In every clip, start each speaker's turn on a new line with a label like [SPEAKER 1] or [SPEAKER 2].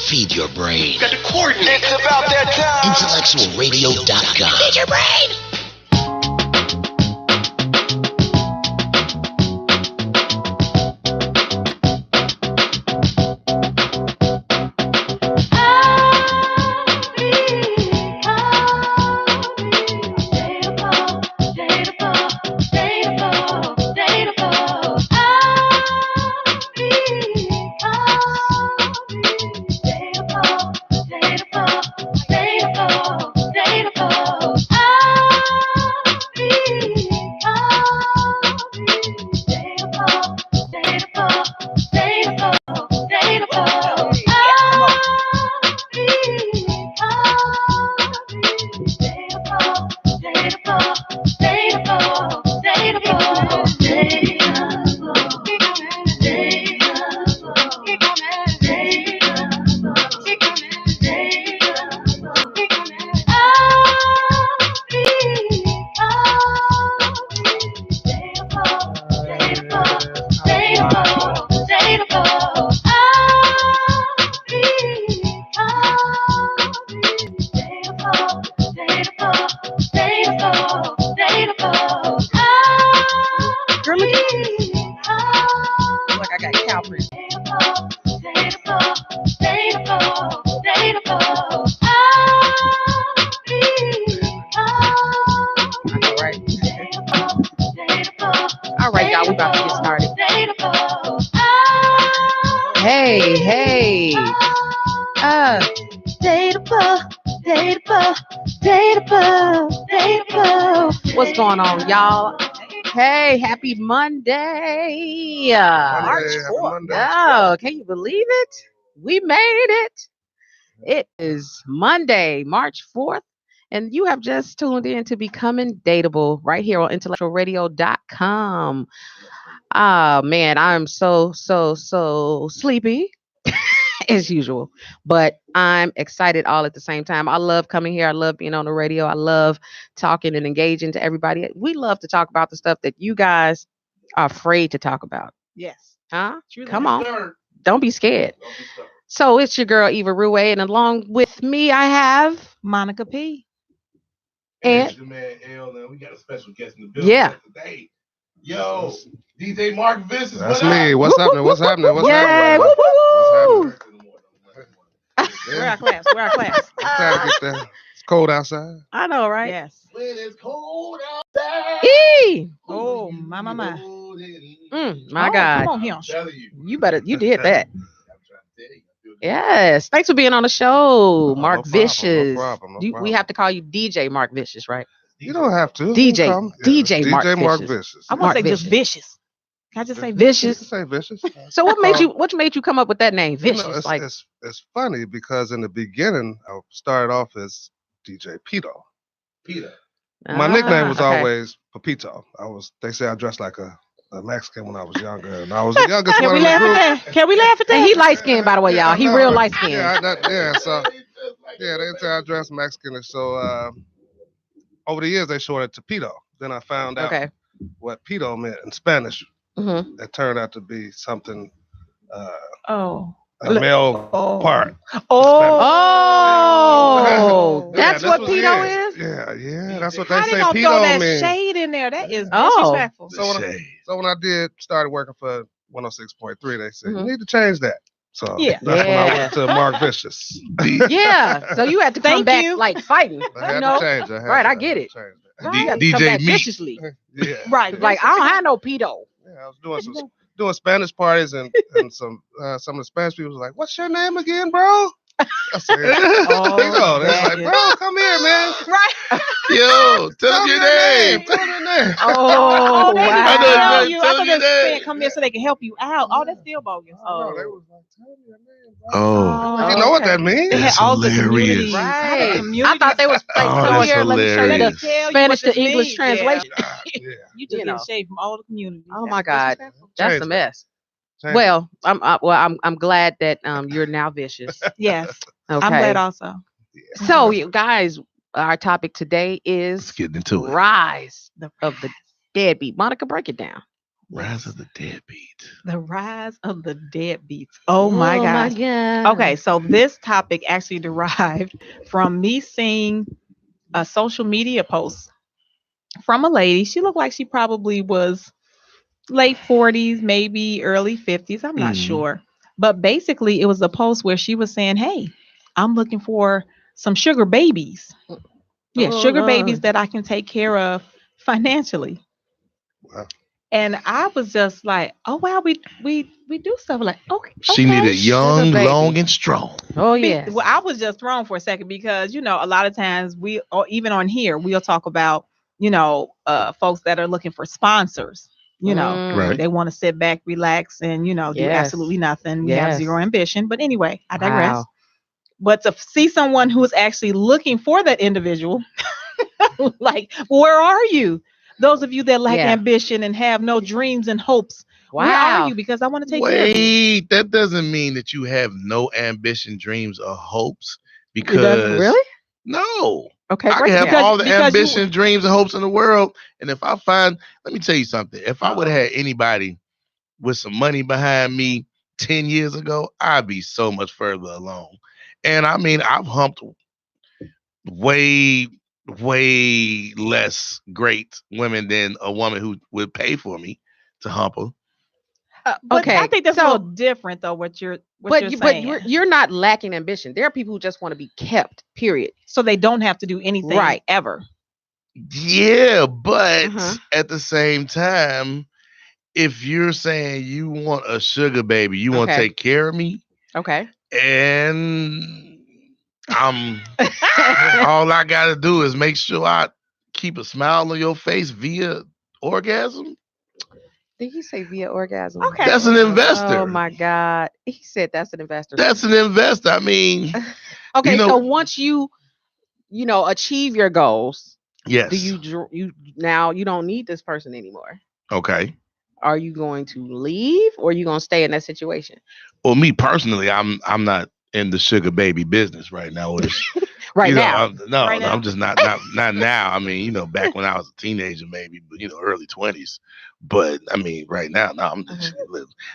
[SPEAKER 1] Feed your brain.
[SPEAKER 2] Got the coordinates. It's about that time.
[SPEAKER 1] IntellectualRadio.com. Feed your brain.
[SPEAKER 3] What's going on, y'all? Hey, happy Monday.
[SPEAKER 4] March 4th.
[SPEAKER 3] Oh, can you believe it? We made it. It is Monday, March 4th, and you have just tuned in to Becoming Dateable right here on IntellectualRadio.com. Ah, man, I'm so sleepy as usual, but I'm excited all at the same time. I love coming here. I love being on the radio. I love talking and engaging to everybody. We love to talk about the stuff that you guys are afraid to talk about.
[SPEAKER 4] Yes.
[SPEAKER 3] Huh? Come on. Don't be scared. So it's your girl, Eva Rue, and along with me, I have
[SPEAKER 4] Monica P.
[SPEAKER 5] And your man L, and we got a special guest in the building today. Yo, DJ Mark Vicious.
[SPEAKER 6] That's me. What's happening? What's happening? What's
[SPEAKER 3] happening?
[SPEAKER 6] What's
[SPEAKER 4] We're our class. We're our class.
[SPEAKER 6] trying to get there. It's cold outside.
[SPEAKER 3] I know, right?
[SPEAKER 4] Yes.
[SPEAKER 5] When it's cold outside.
[SPEAKER 3] Eee!
[SPEAKER 4] Oh, my.
[SPEAKER 3] My
[SPEAKER 4] Oh,
[SPEAKER 3] God.
[SPEAKER 4] Come on here.
[SPEAKER 5] I'm telling you.
[SPEAKER 3] You did that.
[SPEAKER 5] I'm trying to tell you.
[SPEAKER 3] Yes. Thanks for being on the show, Mark
[SPEAKER 6] no problem,
[SPEAKER 3] Vicious.
[SPEAKER 6] no problem.
[SPEAKER 3] We have to call you DJ Mark Vicious, right?
[SPEAKER 6] You don't have to.
[SPEAKER 3] DJ
[SPEAKER 6] DJ
[SPEAKER 3] Mark
[SPEAKER 6] Mark
[SPEAKER 3] Vicious.
[SPEAKER 6] Vicious.
[SPEAKER 4] I want
[SPEAKER 3] Mark
[SPEAKER 4] to say just
[SPEAKER 3] Vicious.
[SPEAKER 4] vicious. Can I just say
[SPEAKER 6] You
[SPEAKER 3] Vicious.
[SPEAKER 6] can say vicious.
[SPEAKER 3] So what made you come up with that name, Vicious?
[SPEAKER 6] You know, it's funny because in the beginning I started off as DJ Pito.
[SPEAKER 5] Peter.
[SPEAKER 6] My nickname was
[SPEAKER 3] okay.
[SPEAKER 6] always Papito. They say I dressed like a Mexican when I was younger, and I was the youngest
[SPEAKER 4] Can
[SPEAKER 6] one
[SPEAKER 4] we
[SPEAKER 6] in the
[SPEAKER 4] laugh
[SPEAKER 6] group.
[SPEAKER 4] at that? Can we laugh at
[SPEAKER 3] And
[SPEAKER 4] that?
[SPEAKER 3] he light skinned, by the way, y'all.
[SPEAKER 6] I
[SPEAKER 3] He
[SPEAKER 6] know,
[SPEAKER 3] real
[SPEAKER 6] right?
[SPEAKER 3] light skinned.
[SPEAKER 6] They say I dress Mexican, and so over the years they shortened it to Pito. Then I found out what Pito meant in Spanish.
[SPEAKER 3] Mm-hmm.
[SPEAKER 6] It turned out to be something
[SPEAKER 4] Oh.
[SPEAKER 6] a male part.
[SPEAKER 3] Oh, that's
[SPEAKER 6] Yeah,
[SPEAKER 3] what
[SPEAKER 6] was
[SPEAKER 3] Pito
[SPEAKER 6] it.
[SPEAKER 3] is?
[SPEAKER 6] Yeah, that's what they
[SPEAKER 4] How
[SPEAKER 6] say
[SPEAKER 4] they gonna
[SPEAKER 6] Pito
[SPEAKER 4] throw that
[SPEAKER 6] means.
[SPEAKER 4] shade in there? That is
[SPEAKER 3] Oh.
[SPEAKER 4] disrespectful.
[SPEAKER 6] So when I started working for 106.3, they said,
[SPEAKER 3] Mhm.
[SPEAKER 6] you need to change that. So
[SPEAKER 4] Yeah.
[SPEAKER 6] that's when I went to Mark Vicious.
[SPEAKER 3] Yeah. So you had to come
[SPEAKER 4] Thank
[SPEAKER 3] back
[SPEAKER 4] you.
[SPEAKER 3] like fighting.
[SPEAKER 6] I had
[SPEAKER 3] you know?
[SPEAKER 6] to change it.
[SPEAKER 3] Right, I get it.
[SPEAKER 6] Change that.
[SPEAKER 3] Right. You had to come
[SPEAKER 5] DJ
[SPEAKER 3] back
[SPEAKER 5] Meat.
[SPEAKER 3] viciously.
[SPEAKER 6] Yeah.
[SPEAKER 4] Right.
[SPEAKER 3] Like, I don't have no pedo.
[SPEAKER 6] Yeah, I was doing Spanish parties and some of the Spanish people was like, "What's your name again, bro?" I said, "Pito." They're like, "Bro, come here, man."
[SPEAKER 4] Right.
[SPEAKER 5] Yo, tell them your name.
[SPEAKER 6] Tell them your name.
[SPEAKER 3] Oh,
[SPEAKER 4] they didn't
[SPEAKER 5] I know
[SPEAKER 4] tell
[SPEAKER 5] you
[SPEAKER 4] you.
[SPEAKER 5] better
[SPEAKER 4] I
[SPEAKER 5] tell
[SPEAKER 4] thought
[SPEAKER 5] you
[SPEAKER 4] they said
[SPEAKER 5] that.
[SPEAKER 4] come here so they can help you out. Oh, that's still bogus.
[SPEAKER 6] Oh, they was like, "Tell me your name, bro."
[SPEAKER 5] Oh,
[SPEAKER 6] Like, you know what that means?
[SPEAKER 4] They had
[SPEAKER 5] That's
[SPEAKER 4] all the
[SPEAKER 5] hilarious.
[SPEAKER 4] communities. How the
[SPEAKER 3] right.
[SPEAKER 4] communities-
[SPEAKER 3] I thought they was like,
[SPEAKER 5] Oh,
[SPEAKER 3] come
[SPEAKER 5] that's
[SPEAKER 3] here, let me show you
[SPEAKER 5] hilarious.
[SPEAKER 3] the
[SPEAKER 4] Tell you
[SPEAKER 3] Spanish
[SPEAKER 4] what
[SPEAKER 3] to
[SPEAKER 4] this
[SPEAKER 3] English
[SPEAKER 4] means.
[SPEAKER 3] translation.
[SPEAKER 6] Yeah.
[SPEAKER 4] You just
[SPEAKER 3] You know.
[SPEAKER 4] get shade from all the communities.
[SPEAKER 3] Oh
[SPEAKER 4] That's
[SPEAKER 3] my God,
[SPEAKER 4] disrespectful.
[SPEAKER 3] that's
[SPEAKER 6] Change
[SPEAKER 3] a
[SPEAKER 6] it.
[SPEAKER 3] mess.
[SPEAKER 6] Change
[SPEAKER 3] Well, I'm glad that you're now vicious.
[SPEAKER 4] Yes.
[SPEAKER 3] Okay.
[SPEAKER 4] I'm glad also.
[SPEAKER 3] So, you guys, our topic today
[SPEAKER 5] let's
[SPEAKER 3] is
[SPEAKER 5] get into it.
[SPEAKER 3] rise of the deadbeat. Monica, break it down.
[SPEAKER 6] Rise of the Deadbeat.
[SPEAKER 4] The rise of the deadbeats. Oh my gosh.
[SPEAKER 3] God.
[SPEAKER 4] Okay, so this topic actually derived from me seeing a social media post from a lady. She looked like she probably was late 40s, maybe early 50s. I'm not sure. But basically, it was a post where she was saying, "Hey, I'm looking for some sugar babies. Yeah,
[SPEAKER 3] Oh,
[SPEAKER 4] sugar
[SPEAKER 3] Lord.
[SPEAKER 4] babies that I can take care of financially."
[SPEAKER 6] Wow.
[SPEAKER 4] And I was just like, "Oh wow, we do stuff like okay."
[SPEAKER 6] She
[SPEAKER 4] okay.
[SPEAKER 6] needed young,
[SPEAKER 3] Sugar baby.
[SPEAKER 6] long, and strong.
[SPEAKER 3] Oh,
[SPEAKER 4] Be-
[SPEAKER 3] yes.
[SPEAKER 4] Well, I was just thrown for a second because a lot of times we, or even on here, we'll talk about folks that are looking for sponsors.
[SPEAKER 6] Right.
[SPEAKER 4] They want to sit back, relax, and do
[SPEAKER 3] Yes.
[SPEAKER 4] absolutely nothing. We have
[SPEAKER 3] Yes.
[SPEAKER 4] zero ambition. But anyway, I digress.
[SPEAKER 3] Wow.
[SPEAKER 4] But to see someone who is actually looking for that individual, like, where are you? Those of you that lack
[SPEAKER 3] Yeah.
[SPEAKER 4] ambition and have no dreams and hopes, where are
[SPEAKER 3] Wow.
[SPEAKER 4] you? Because I want to take care of you.
[SPEAKER 6] Wait, that doesn't mean that you have no ambition, dreams, or hopes.
[SPEAKER 3] It doesn't
[SPEAKER 6] Because
[SPEAKER 3] really?
[SPEAKER 6] no,
[SPEAKER 3] Okay.
[SPEAKER 6] I
[SPEAKER 3] break
[SPEAKER 6] can
[SPEAKER 3] it
[SPEAKER 6] have
[SPEAKER 3] down.
[SPEAKER 6] all the
[SPEAKER 4] because you-
[SPEAKER 6] ambition, dreams, and hopes in the world. And if I find, let me tell you something. If I would have had anybody with some money behind me 10 years ago, I'd be so much further along. And I mean, I've humped way, way less great women than a woman who would pay for me to hump her.
[SPEAKER 4] But
[SPEAKER 3] Okay,
[SPEAKER 4] I think that's a
[SPEAKER 3] so-
[SPEAKER 4] little different, though. What you're
[SPEAKER 3] But
[SPEAKER 4] saying.
[SPEAKER 3] you're not lacking ambition. There are people who just want to be kept. Period.
[SPEAKER 4] So they don't have to do anything
[SPEAKER 3] Right.
[SPEAKER 4] ever.
[SPEAKER 6] Yeah, but
[SPEAKER 3] Uh-huh.
[SPEAKER 6] at the same time, if you're saying you want a sugar baby, you want to
[SPEAKER 3] Okay.
[SPEAKER 6] take care of me,
[SPEAKER 3] Okay.
[SPEAKER 6] and I'm all I gotta do is make sure I keep a smile on your face via orgasm.
[SPEAKER 3] Did he say via orgasm?
[SPEAKER 4] Okay.
[SPEAKER 6] That's an investor.
[SPEAKER 3] Oh my God. He said that's an investor.
[SPEAKER 6] That's an investor. I mean,
[SPEAKER 3] Okay,
[SPEAKER 6] you know-
[SPEAKER 3] so once you achieve your goals,
[SPEAKER 6] yes.
[SPEAKER 3] do you now you don't need this person anymore?
[SPEAKER 6] Okay.
[SPEAKER 3] Are you going to leave or are you going to stay in that situation?
[SPEAKER 6] Well, me personally, I'm not in the sugar baby business right now. Or this,
[SPEAKER 3] Right now.
[SPEAKER 4] Right now?
[SPEAKER 6] I'm just not now. I mean, back when I was a teenager, maybe, but early 20s. But I mean, right now, no,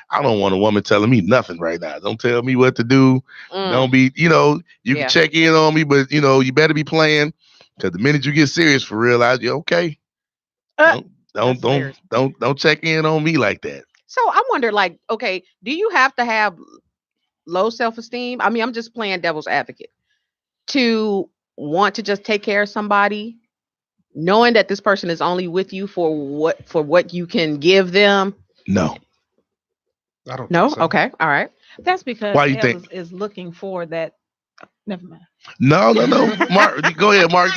[SPEAKER 6] I don't want a woman telling me nothing right now. Don't tell me what to do. Don't be, you
[SPEAKER 3] Yeah.
[SPEAKER 6] can check in on me, but you better be playing, because the minute you get serious for real, you're okay. Don't check in on me like that.
[SPEAKER 3] So I wonder, like, okay, do you have to have low self-esteem? I mean, I'm just playing devil's advocate to want to just take care of somebody, knowing that this person is only with you for what you can give them.
[SPEAKER 6] No. I don't
[SPEAKER 3] No?
[SPEAKER 6] think so.
[SPEAKER 3] Okay. All right.
[SPEAKER 4] That's because
[SPEAKER 6] Why you
[SPEAKER 4] Elle
[SPEAKER 6] think?
[SPEAKER 4] is looking for that. Never mind.
[SPEAKER 6] No. Mark, go ahead, Mark.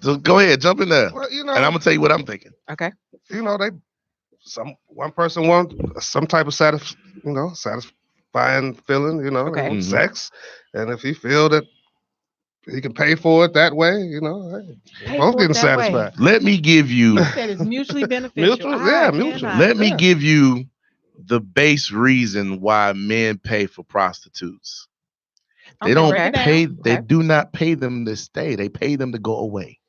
[SPEAKER 6] So go ahead, jump in there.
[SPEAKER 7] Well,
[SPEAKER 6] And I'm gonna tell you what I'm thinking.
[SPEAKER 3] Okay.
[SPEAKER 7] One person wants some type of satisfying feeling,
[SPEAKER 3] Okay.
[SPEAKER 7] with sex, and if he feel that he can pay for it that way,
[SPEAKER 4] Pay
[SPEAKER 7] both
[SPEAKER 4] for it
[SPEAKER 7] getting
[SPEAKER 4] that way.
[SPEAKER 7] satisfied.
[SPEAKER 6] Let me give you.
[SPEAKER 4] That is mutually beneficial.
[SPEAKER 7] Mutual, yeah, mutual.
[SPEAKER 4] cannot.
[SPEAKER 6] Let me
[SPEAKER 7] Yeah.
[SPEAKER 6] give you the base reason why men pay for prostitutes. They
[SPEAKER 4] Okay,
[SPEAKER 6] don't
[SPEAKER 4] break it down.
[SPEAKER 6] pay. They
[SPEAKER 3] Okay.
[SPEAKER 6] do not pay them to stay. They pay them to go away.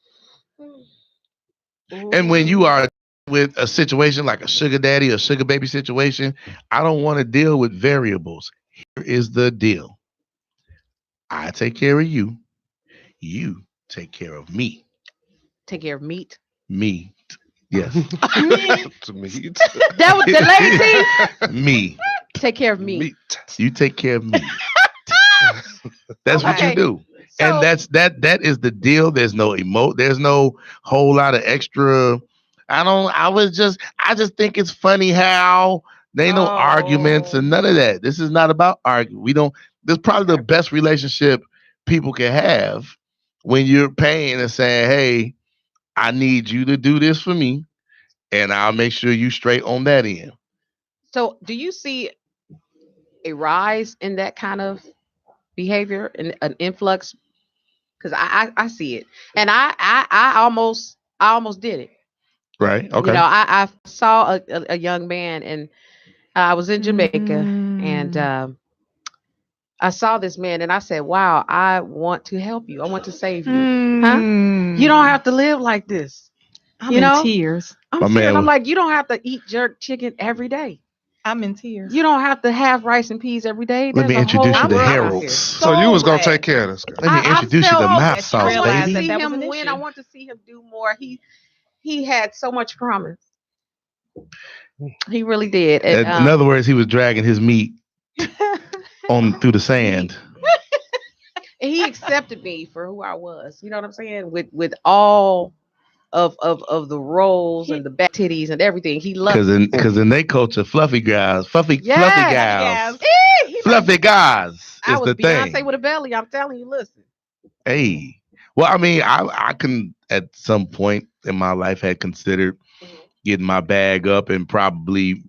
[SPEAKER 6] And when you are with a situation like a sugar daddy or sugar baby situation, I don't want to deal with variables. Here is the deal. I take care of you. You take care of me.
[SPEAKER 3] Take care of meat.
[SPEAKER 6] Me. Yes.
[SPEAKER 7] To me,
[SPEAKER 3] That was the lazy.
[SPEAKER 6] Me.
[SPEAKER 3] Take care of meat.
[SPEAKER 6] You take care of me. That's what you
[SPEAKER 3] Okay.
[SPEAKER 6] do.
[SPEAKER 3] So-
[SPEAKER 6] And that is the deal. There's no there's no whole lot of extra. I just think it's funny how they no arguments and none of that. This is not about arguing. This is probably the best relationship people can have when you're paying and saying, hey, I need you to do this for me, and I'll make sure you straight on that end.
[SPEAKER 3] So, do you see a rise in that kind of behavior and an influx? Because I see it, and I almost did it.
[SPEAKER 6] Right. Okay.
[SPEAKER 3] I saw a young man, and I was in Jamaica, and I saw this man, and I said, "Wow, I want to help you. I want to save you. Huh? You don't have to live like this.
[SPEAKER 4] I'm
[SPEAKER 3] you know?
[SPEAKER 4] in tears.
[SPEAKER 3] I'm
[SPEAKER 6] My
[SPEAKER 3] saying,
[SPEAKER 6] man
[SPEAKER 3] I'm
[SPEAKER 6] was-
[SPEAKER 3] like, you don't have to eat jerk chicken every day.
[SPEAKER 4] I'm in tears.
[SPEAKER 3] You don't have to have rice and peas every day.
[SPEAKER 6] Let me
[SPEAKER 3] There's a
[SPEAKER 6] introduce
[SPEAKER 3] whole
[SPEAKER 6] you to
[SPEAKER 3] world out
[SPEAKER 6] Harold's.
[SPEAKER 3] here.
[SPEAKER 7] So you was gonna
[SPEAKER 4] glad.
[SPEAKER 7] take care of this guy.
[SPEAKER 6] Let me
[SPEAKER 3] I'm
[SPEAKER 6] introduce you
[SPEAKER 3] so
[SPEAKER 6] to
[SPEAKER 3] glad
[SPEAKER 6] mouth
[SPEAKER 4] that you
[SPEAKER 6] sauce,
[SPEAKER 3] I want
[SPEAKER 4] realized
[SPEAKER 3] to
[SPEAKER 6] baby.
[SPEAKER 3] see
[SPEAKER 4] that was
[SPEAKER 3] him
[SPEAKER 4] an
[SPEAKER 3] win.
[SPEAKER 4] issue.
[SPEAKER 3] I want to see him do more. He had so much promise. He really did. And,
[SPEAKER 6] In other words, he was dragging his meat on through the sand.
[SPEAKER 3] and he accepted me for who I was. You know what I'm saying? With all of the rolls and the back titties and everything. He loved it.
[SPEAKER 6] Because in their culture, fluffy guys, fluffy
[SPEAKER 3] Yes.
[SPEAKER 6] guys,
[SPEAKER 3] He
[SPEAKER 6] fluffy
[SPEAKER 3] like,
[SPEAKER 6] guys
[SPEAKER 3] I
[SPEAKER 6] is
[SPEAKER 3] was
[SPEAKER 6] the
[SPEAKER 3] Beyonce
[SPEAKER 6] thing.
[SPEAKER 3] with a belly. I'm telling you, listen.
[SPEAKER 6] Hey, well, I mean, I can at some point in my life had considered getting my bag up and probably,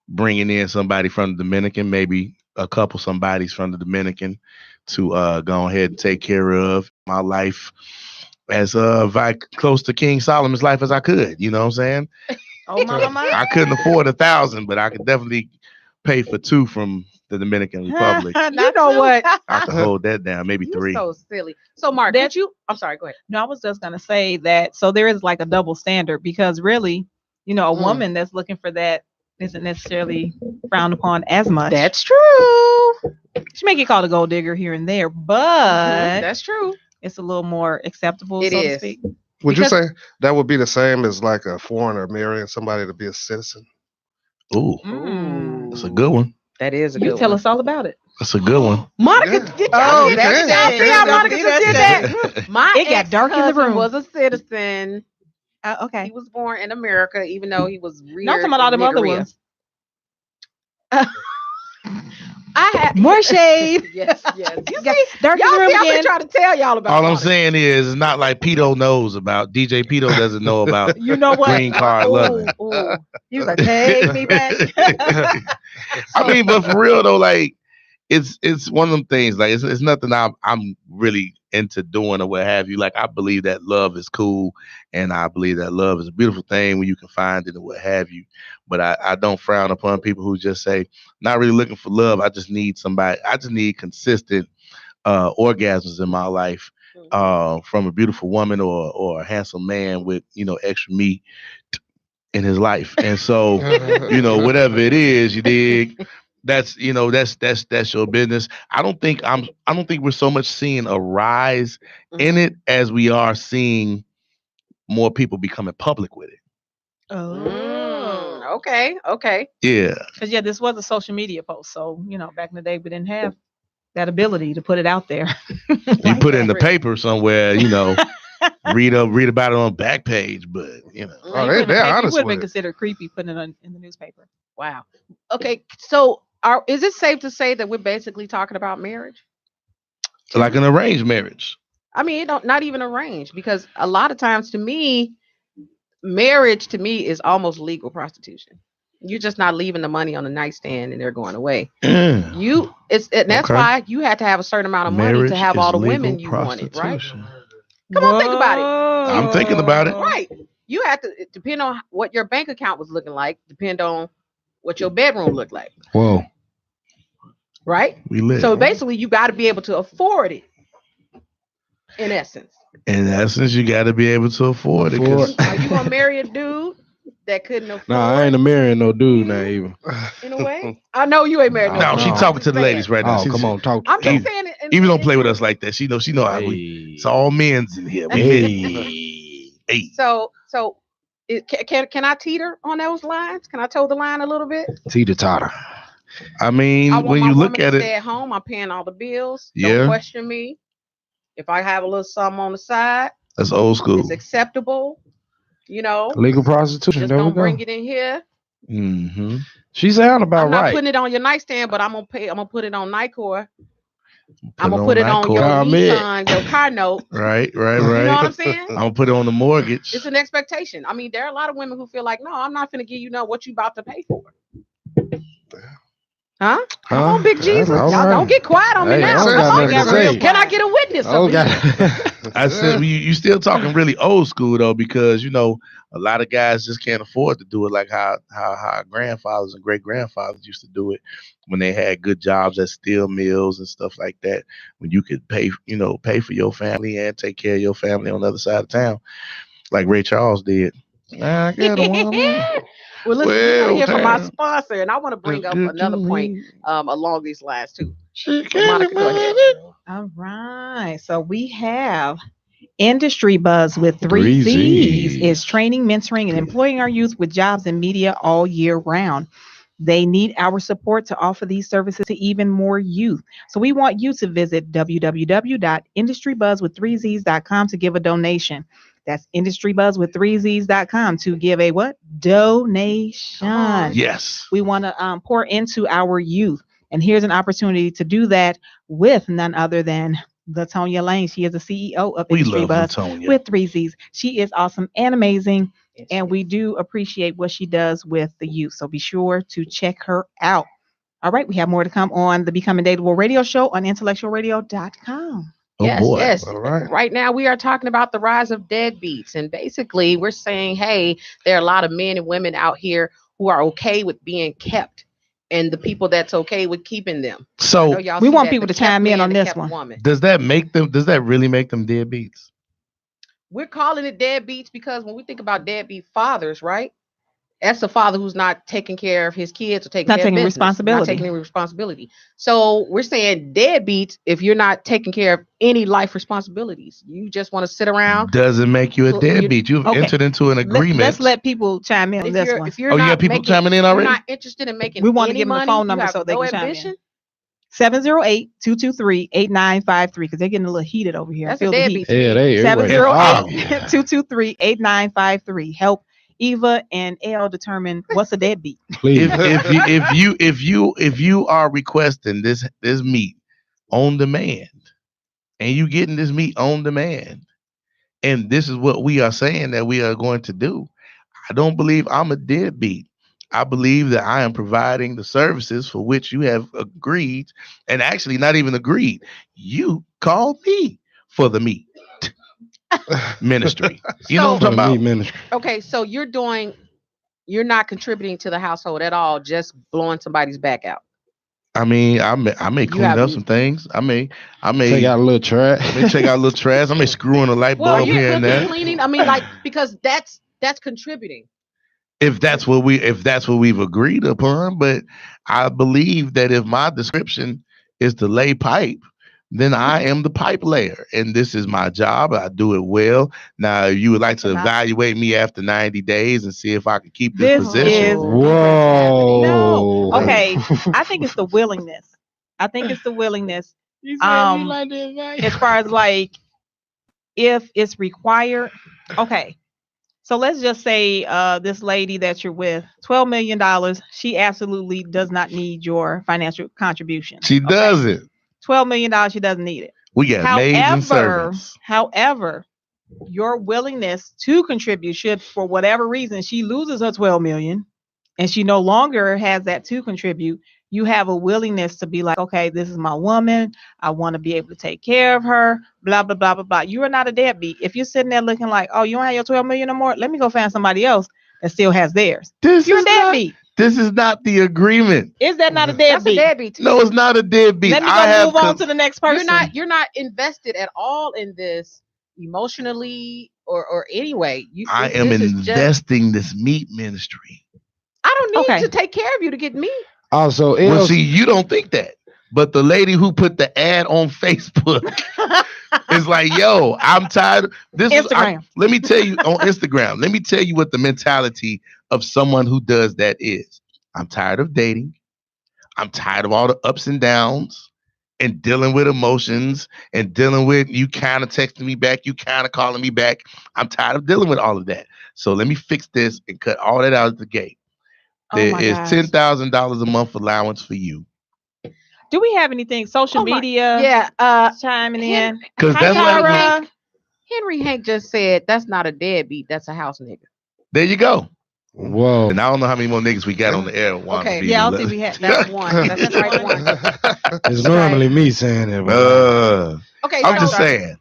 [SPEAKER 6] bringing in somebody from the Dominican, maybe a couple somebodies from the Dominican to go ahead and take care of my life as close to King Solomon's life as I could. You know what I'm saying?
[SPEAKER 4] Oh my.
[SPEAKER 6] I couldn't afford 1,000, but I could definitely pay for 2 from the Dominican Republic.
[SPEAKER 3] You know what?
[SPEAKER 6] I could hold that down, maybe
[SPEAKER 3] You
[SPEAKER 6] 3.
[SPEAKER 3] so silly. So Mark,
[SPEAKER 4] That-
[SPEAKER 3] did you? I'm sorry. Go ahead.
[SPEAKER 4] No, I was just gonna say that. So there is like a double standard because really, a woman that's looking for that isn't necessarily frowned upon as much.
[SPEAKER 3] That's true.
[SPEAKER 4] She may get called a gold digger here and there, but
[SPEAKER 3] That's true.
[SPEAKER 4] it's a little more acceptable,
[SPEAKER 3] It
[SPEAKER 4] so to
[SPEAKER 3] is.
[SPEAKER 4] speak.
[SPEAKER 7] Would you
[SPEAKER 3] Because-
[SPEAKER 7] say that would be the same as like a foreigner marrying somebody to be a citizen?
[SPEAKER 6] Ooh,
[SPEAKER 4] Mm.
[SPEAKER 6] that's a good one.
[SPEAKER 3] That is a
[SPEAKER 4] You
[SPEAKER 3] good
[SPEAKER 4] tell
[SPEAKER 3] one.
[SPEAKER 4] us all about it.
[SPEAKER 6] That's a good one.
[SPEAKER 3] Monica,
[SPEAKER 7] Yeah.
[SPEAKER 3] did
[SPEAKER 4] Oh,
[SPEAKER 3] y'all
[SPEAKER 7] that's
[SPEAKER 3] y'all see how
[SPEAKER 7] it.
[SPEAKER 3] Monica
[SPEAKER 4] See,
[SPEAKER 3] just did
[SPEAKER 4] that's
[SPEAKER 3] that? My
[SPEAKER 4] It got dark in the
[SPEAKER 3] ex-husband
[SPEAKER 4] room.
[SPEAKER 3] was a citizen. He
[SPEAKER 4] Okay.
[SPEAKER 3] was born in America, even though he was reared
[SPEAKER 4] Not talking about all
[SPEAKER 3] in
[SPEAKER 4] them other
[SPEAKER 3] Nigeria.
[SPEAKER 4] ones.
[SPEAKER 3] I had
[SPEAKER 4] More shade.
[SPEAKER 3] Yes. You
[SPEAKER 4] Got
[SPEAKER 3] see,
[SPEAKER 4] dark in
[SPEAKER 3] y'all
[SPEAKER 4] the room
[SPEAKER 3] see, I've been
[SPEAKER 4] again.
[SPEAKER 3] trying to tell y'all about.
[SPEAKER 6] All I'm
[SPEAKER 3] Monica.
[SPEAKER 6] saying is, it's not like Pito knows about. DJ Pito doesn't know about
[SPEAKER 4] You know what?
[SPEAKER 6] green card loving.
[SPEAKER 3] Ooh.
[SPEAKER 4] He was like, take me back.
[SPEAKER 6] I mean, but for real though, like it's one of them things. Like it's nothing I'm really into doing or what have you. Like I believe that love is cool, and I believe that love is a beautiful thing when you can find it and what have you. But I don't frown upon people who just say, not really looking for love. I just need somebody. I just need consistent orgasms in my life from a beautiful woman or a handsome man with extra meat in his life. And so whatever it is, you dig. That's that's your business. I don't think we're so much seeing a rise in it as we are seeing more people becoming public with it.
[SPEAKER 3] Okay.
[SPEAKER 6] Yeah.
[SPEAKER 4] Because this was a social media post. So, back in the day we didn't have that ability to put it out there.
[SPEAKER 6] You put it in the paper somewhere, read about it on back page, but
[SPEAKER 7] Oh,
[SPEAKER 4] You
[SPEAKER 7] they're
[SPEAKER 4] would
[SPEAKER 7] honest
[SPEAKER 4] have
[SPEAKER 7] with
[SPEAKER 4] been
[SPEAKER 7] it.
[SPEAKER 4] considered creepy putting it in the newspaper.
[SPEAKER 3] Wow. Okay. So, is it safe to say that we're basically talking about marriage?
[SPEAKER 6] like an arranged marriage.
[SPEAKER 3] I mean, not even arranged, because a lot of times, to me, marriage to me is almost legal prostitution. You're just not leaving the money on the nightstand and they're going away.
[SPEAKER 6] Yeah.
[SPEAKER 3] And that's
[SPEAKER 6] Okay.
[SPEAKER 3] why you had to have a certain amount of money
[SPEAKER 6] Marriage
[SPEAKER 3] to have
[SPEAKER 6] is
[SPEAKER 3] all the
[SPEAKER 6] legal
[SPEAKER 3] women you wanted, right?
[SPEAKER 6] prostitution.
[SPEAKER 3] Come on, think about it.
[SPEAKER 6] I'm thinking about it.
[SPEAKER 3] Right. You had to depend on what your bank account was looking like, depend on what your bedroom looked like,
[SPEAKER 6] Whoa,
[SPEAKER 3] right?
[SPEAKER 6] we lit.
[SPEAKER 3] So basically, you got to be able to afford it. In essence,
[SPEAKER 6] you got to be able to afford it. 'Cause
[SPEAKER 3] are you gonna marry a dude that couldn't afford?
[SPEAKER 8] Nah, I ain't a marrying no dude now even.
[SPEAKER 3] In a way, I know you ain't married.
[SPEAKER 6] No,
[SPEAKER 3] dude.
[SPEAKER 6] she
[SPEAKER 8] No.
[SPEAKER 6] talking to the ladies right now.
[SPEAKER 8] Oh, come on, talk to
[SPEAKER 3] I'm
[SPEAKER 8] me.
[SPEAKER 3] just saying it.
[SPEAKER 6] Even don't play with us like that. She know how we. It's all men's in here. We men. Hey.
[SPEAKER 3] So, can I teeter on those lines? Can I toe the line a little bit?
[SPEAKER 8] Teeter totter.
[SPEAKER 6] I mean,
[SPEAKER 3] I want
[SPEAKER 6] when
[SPEAKER 3] my
[SPEAKER 6] you
[SPEAKER 3] woman
[SPEAKER 6] look
[SPEAKER 3] to
[SPEAKER 6] at
[SPEAKER 3] stay
[SPEAKER 6] it,
[SPEAKER 3] at home. I'm paying all the bills.
[SPEAKER 6] Yeah.
[SPEAKER 3] Don't question me. If I have a little something on the side,
[SPEAKER 6] that's old school.
[SPEAKER 3] it's acceptable.
[SPEAKER 8] Legal prostitution.
[SPEAKER 3] Just
[SPEAKER 8] There we
[SPEAKER 3] don't
[SPEAKER 8] go.
[SPEAKER 3] bring it in here.
[SPEAKER 6] Mm-hmm.
[SPEAKER 8] She sound about
[SPEAKER 3] I'm not
[SPEAKER 8] right.
[SPEAKER 3] putting it on your nightstand, but I'm gonna put it on Nicor. I'm
[SPEAKER 6] it
[SPEAKER 3] gonna put it on your
[SPEAKER 8] Comment.
[SPEAKER 3] Nissan, your car note.
[SPEAKER 6] Right.
[SPEAKER 3] You know what I'm saying?
[SPEAKER 6] I'm gonna put it on the mortgage.
[SPEAKER 3] It's an expectation. I mean, there are a lot of women who feel like, no, I'm not gonna give you what you about to pay for. Huh? Come on, Big Jesus.
[SPEAKER 8] All
[SPEAKER 3] Y'all
[SPEAKER 8] right.
[SPEAKER 3] don't get quiet on me
[SPEAKER 8] Hey,
[SPEAKER 3] now.
[SPEAKER 8] I don't
[SPEAKER 3] Come
[SPEAKER 8] got
[SPEAKER 3] on,
[SPEAKER 8] nothing to
[SPEAKER 3] Gabrielle.
[SPEAKER 8] say.
[SPEAKER 3] Can I get a witness?
[SPEAKER 8] Oh,
[SPEAKER 3] of this?
[SPEAKER 8] God.
[SPEAKER 6] I said you still talking really old school though, because a lot of guys just can't afford to do it like how our grandfathers and great grandfathers used to do it when they had good jobs at steel mills and stuff like that. When you could pay for your family and take care of your family on the other side of town, like Ray Charles did. I got one.
[SPEAKER 3] Well, listen, we're gonna hear from our
[SPEAKER 6] damn.
[SPEAKER 3] sponsor, and I want to bring up another point along these lines too.
[SPEAKER 6] She
[SPEAKER 3] Monica, go ahead.
[SPEAKER 4] All right. So we have Industry Buzz with
[SPEAKER 8] Three
[SPEAKER 4] three Z's
[SPEAKER 8] Zs.
[SPEAKER 4] is training, mentoring, and employing our youth with jobs in media all year round. They need our support to offer these services to even more youth. So we want you to visit www.industrybuzzwith3zs.com to give a donation. That's industrybuzzwith3zs.com to give a what? Donation.
[SPEAKER 6] Yes.
[SPEAKER 4] We want to pour into our youth. And here's an opportunity to do that with none other than Latonya Lane. She is the CEO of
[SPEAKER 6] We
[SPEAKER 4] Industry
[SPEAKER 6] love
[SPEAKER 4] Buzz
[SPEAKER 6] Latonya.
[SPEAKER 4] with 3Zs. She is awesome and amazing, and we do appreciate what she does with the youth. So be sure to check her out. All right, we have more to come on the Becoming Dateable radio show on IntellectualRadio.com.
[SPEAKER 6] Oh
[SPEAKER 3] Yes,
[SPEAKER 6] boy.
[SPEAKER 3] yes.
[SPEAKER 7] All right.
[SPEAKER 3] Right now, we are talking about the rise of deadbeats, and basically, we're saying, hey, there are a lot of men and women out here who are okay with being kept, and the people that's okay with keeping them. I know
[SPEAKER 6] So
[SPEAKER 3] y'all
[SPEAKER 4] We
[SPEAKER 3] see
[SPEAKER 4] want
[SPEAKER 3] that,
[SPEAKER 4] people
[SPEAKER 3] the
[SPEAKER 4] to chime
[SPEAKER 3] kept
[SPEAKER 4] in
[SPEAKER 3] man,
[SPEAKER 4] on
[SPEAKER 3] the
[SPEAKER 4] this
[SPEAKER 3] kept
[SPEAKER 4] one.
[SPEAKER 3] woman.
[SPEAKER 6] does that really make them deadbeats?
[SPEAKER 3] We're calling it deadbeats because when we think about deadbeat fathers, right? That's a father who's not taking care of his kids or taking
[SPEAKER 4] Not
[SPEAKER 3] care
[SPEAKER 4] taking
[SPEAKER 3] of business,
[SPEAKER 4] responsibility.
[SPEAKER 3] not taking any responsibility. So we're saying deadbeats if you're not taking care of any life responsibilities. You just want to sit around.
[SPEAKER 6] Doesn't make you a
[SPEAKER 3] So you-
[SPEAKER 6] deadbeat. You've
[SPEAKER 4] Okay.
[SPEAKER 6] entered into an agreement.
[SPEAKER 4] Let's let people chime in on
[SPEAKER 3] If
[SPEAKER 4] this
[SPEAKER 3] you're
[SPEAKER 4] one.
[SPEAKER 3] if you're
[SPEAKER 6] Oh, you
[SPEAKER 3] not
[SPEAKER 6] got people
[SPEAKER 3] making,
[SPEAKER 6] chiming in
[SPEAKER 3] if
[SPEAKER 6] already?
[SPEAKER 3] you're not interested in making
[SPEAKER 4] We want to
[SPEAKER 3] any
[SPEAKER 4] give them the
[SPEAKER 3] money,
[SPEAKER 4] phone
[SPEAKER 3] you
[SPEAKER 4] number
[SPEAKER 3] have
[SPEAKER 4] so they
[SPEAKER 3] no
[SPEAKER 4] can chime in.
[SPEAKER 3] ambition.
[SPEAKER 4] 708-223-8953 because they're getting a little heated over here.
[SPEAKER 3] That's
[SPEAKER 4] I
[SPEAKER 3] a
[SPEAKER 4] feel the heat.
[SPEAKER 3] deadbeat.
[SPEAKER 8] Yeah, they.
[SPEAKER 4] 708-223-8953. Help Eva and L determine what's a deadbeat.
[SPEAKER 8] Please.
[SPEAKER 6] If you are requesting this meat on demand, and you getting this meat on demand, and this is what we are saying that we are going to do, I don't believe I'm a deadbeat. I believe that I am providing the services for which you have agreed, and actually not even agreed. You called me for the meat ministry. You know what I'm
[SPEAKER 8] For the
[SPEAKER 6] talking
[SPEAKER 8] meat
[SPEAKER 6] about?
[SPEAKER 8] ministry.
[SPEAKER 3] Okay, so you're not contributing to the household at all, just blowing somebody's back out.
[SPEAKER 6] I mean, I may clean
[SPEAKER 3] have-
[SPEAKER 6] up some things. I may
[SPEAKER 8] Take out a little trash.
[SPEAKER 6] I may check out a little trash. I may screw in a light
[SPEAKER 3] Well,
[SPEAKER 6] bulb
[SPEAKER 3] yeah,
[SPEAKER 6] here and
[SPEAKER 3] with the
[SPEAKER 6] there.
[SPEAKER 3] cleaning. I mean, like because that's contributing.
[SPEAKER 6] If that's what we've agreed upon, but I believe that if my description is to lay pipe, then I am the pipe layer, and this is my job. I do it well. Now, if you would like to evaluate me after 90 days and see if I can keep this position.
[SPEAKER 4] is
[SPEAKER 8] Whoa.
[SPEAKER 4] no. Okay, I think it's the willingness. As far as like if it's required. Okay. So let's just say this lady that you're with, $12 million, she absolutely does not need your financial contribution.
[SPEAKER 6] She doesn't.
[SPEAKER 4] $12 million, she doesn't need it.
[SPEAKER 6] We got maids and servants.
[SPEAKER 4] However, your willingness to contribute should, for whatever reason, she loses her $12 million and she no longer has that to contribute, you have a willingness to be like, okay, this is my woman. I want to be able to take care of her, blah, blah, blah, blah, blah. You are not a deadbeat. If you're sitting there looking like, oh, you don't have your $12 million no more, let me go find somebody else that still has theirs. You're a deadbeat.
[SPEAKER 6] This is not the agreement.
[SPEAKER 4] Is that not a
[SPEAKER 3] That's a
[SPEAKER 4] deadbeat?
[SPEAKER 3] deadbeat. to
[SPEAKER 6] No,
[SPEAKER 3] me.
[SPEAKER 6] it's not a deadbeat.
[SPEAKER 4] Let me go move on to the next person.
[SPEAKER 3] You're not invested at all in this emotionally or anyway.
[SPEAKER 6] I am investing this meat ministry.
[SPEAKER 3] I don't need to take care of you to get me.
[SPEAKER 8] Also,
[SPEAKER 6] Well, see, you don't think that. But the lady who put the ad on Facebook is like, yo, I'm tired. Let me tell you on Instagram, let me tell you what the mentality of someone who does that is. I'm tired of dating. I'm tired of all the ups and downs and dealing with emotions and dealing with you kind of texting me back, you kind of calling me back. I'm tired of dealing with all of that. So let me fix this and cut all that out of the gate. There is $10,000 a month allowance for you.
[SPEAKER 4] Do we have anything social media?
[SPEAKER 3] Yeah,
[SPEAKER 4] chiming in.
[SPEAKER 6] Because that's
[SPEAKER 3] like Henry Hank just said that's not a deadbeat, that's a house nigga.
[SPEAKER 6] There you go.
[SPEAKER 8] Whoa.
[SPEAKER 6] And I don't know how many more niggas we got on the air.
[SPEAKER 3] Okay, yeah, I don't think we had that's one. That's right one.
[SPEAKER 8] It's normally me saying it.
[SPEAKER 3] Okay,
[SPEAKER 6] I'm just saying.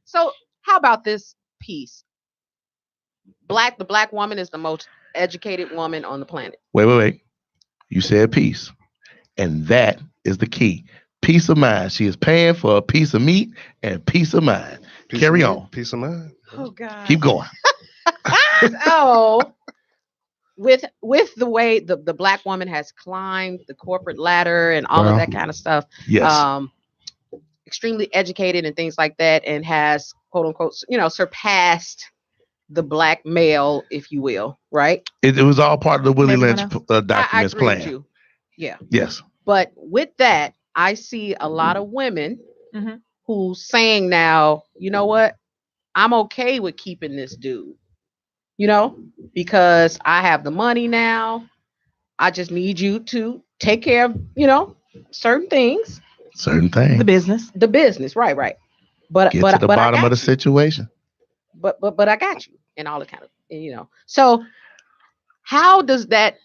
[SPEAKER 3] So how about this piece? The black woman is the most educated woman on the planet.
[SPEAKER 6] Wait. You said peace. And that is the key. Peace of mind. She is paying for a piece of meat and peace of mind. Carry on.
[SPEAKER 7] Peace of mind.
[SPEAKER 4] Oh, God.
[SPEAKER 6] Keep going.
[SPEAKER 3] So with the way the black woman has climbed the corporate ladder and all of that kind of stuff,
[SPEAKER 6] Yes.
[SPEAKER 3] Extremely educated and things like that, and has quote unquote, surpassed the black male, if you will, right?
[SPEAKER 6] It was all part of the Willie Lynch
[SPEAKER 3] I
[SPEAKER 6] documents
[SPEAKER 3] agree with
[SPEAKER 6] plan.
[SPEAKER 3] you. Yeah.
[SPEAKER 6] Yes.
[SPEAKER 3] But with that, I see a lot of women
[SPEAKER 4] Mhm.
[SPEAKER 3] who's saying now, you know what? I'm okay with keeping this dude, because I have the money now. I just need you to take care of, certain things.
[SPEAKER 6] Certain things.
[SPEAKER 4] The business.
[SPEAKER 3] Right. But
[SPEAKER 6] Get
[SPEAKER 3] but
[SPEAKER 6] to the
[SPEAKER 3] but
[SPEAKER 6] bottom
[SPEAKER 3] I
[SPEAKER 6] of
[SPEAKER 3] got
[SPEAKER 6] the situation.
[SPEAKER 3] but I got you and all the kind of, So how does that?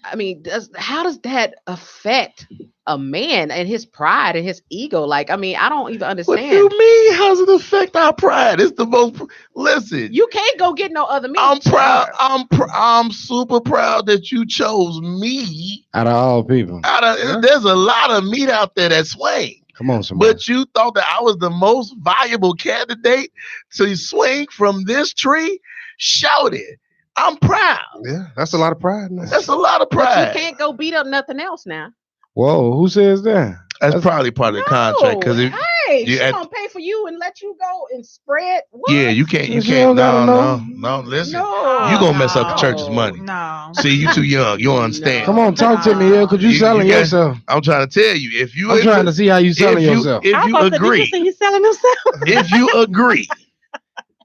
[SPEAKER 3] How does that affect a man and his pride and his ego? Like, I don't even
[SPEAKER 6] What
[SPEAKER 3] understand.
[SPEAKER 6] do you mean? How's it affect our pride? It's the most. Listen,
[SPEAKER 3] You can't go get no other meat.
[SPEAKER 6] I'm proud. I'm super proud that you chose me.
[SPEAKER 8] Out of all people.
[SPEAKER 6] There's a lot of meat out there that swing.
[SPEAKER 8] Come on, somebody.
[SPEAKER 6] But you thought that I was the most valuable candidate to swing from this tree? Shout it. I'm proud.
[SPEAKER 7] Yeah, that's a lot of pride. Man.
[SPEAKER 6] That's a lot of
[SPEAKER 3] But
[SPEAKER 6] pride.
[SPEAKER 3] you can't go beat up nothing else now.
[SPEAKER 8] Whoa, who says that?
[SPEAKER 6] That's probably part of the contract. Because if
[SPEAKER 3] Hey,
[SPEAKER 6] you
[SPEAKER 3] she
[SPEAKER 6] at-
[SPEAKER 3] gonna pay for you and let you go and spread. What?
[SPEAKER 6] yeah, you can't.
[SPEAKER 8] You don't gotta
[SPEAKER 6] No. Listen,
[SPEAKER 3] No.
[SPEAKER 6] you gonna mess up the church's money.
[SPEAKER 4] No.
[SPEAKER 6] See, you too young. You don't understand.
[SPEAKER 8] Come on, talk to me, because you selling
[SPEAKER 6] got-
[SPEAKER 8] yourself.
[SPEAKER 6] I'm trying to tell you. If you,
[SPEAKER 8] I'm trying to see how you selling yourself.
[SPEAKER 6] If you agree,
[SPEAKER 4] He's selling himself.
[SPEAKER 6] if you agree,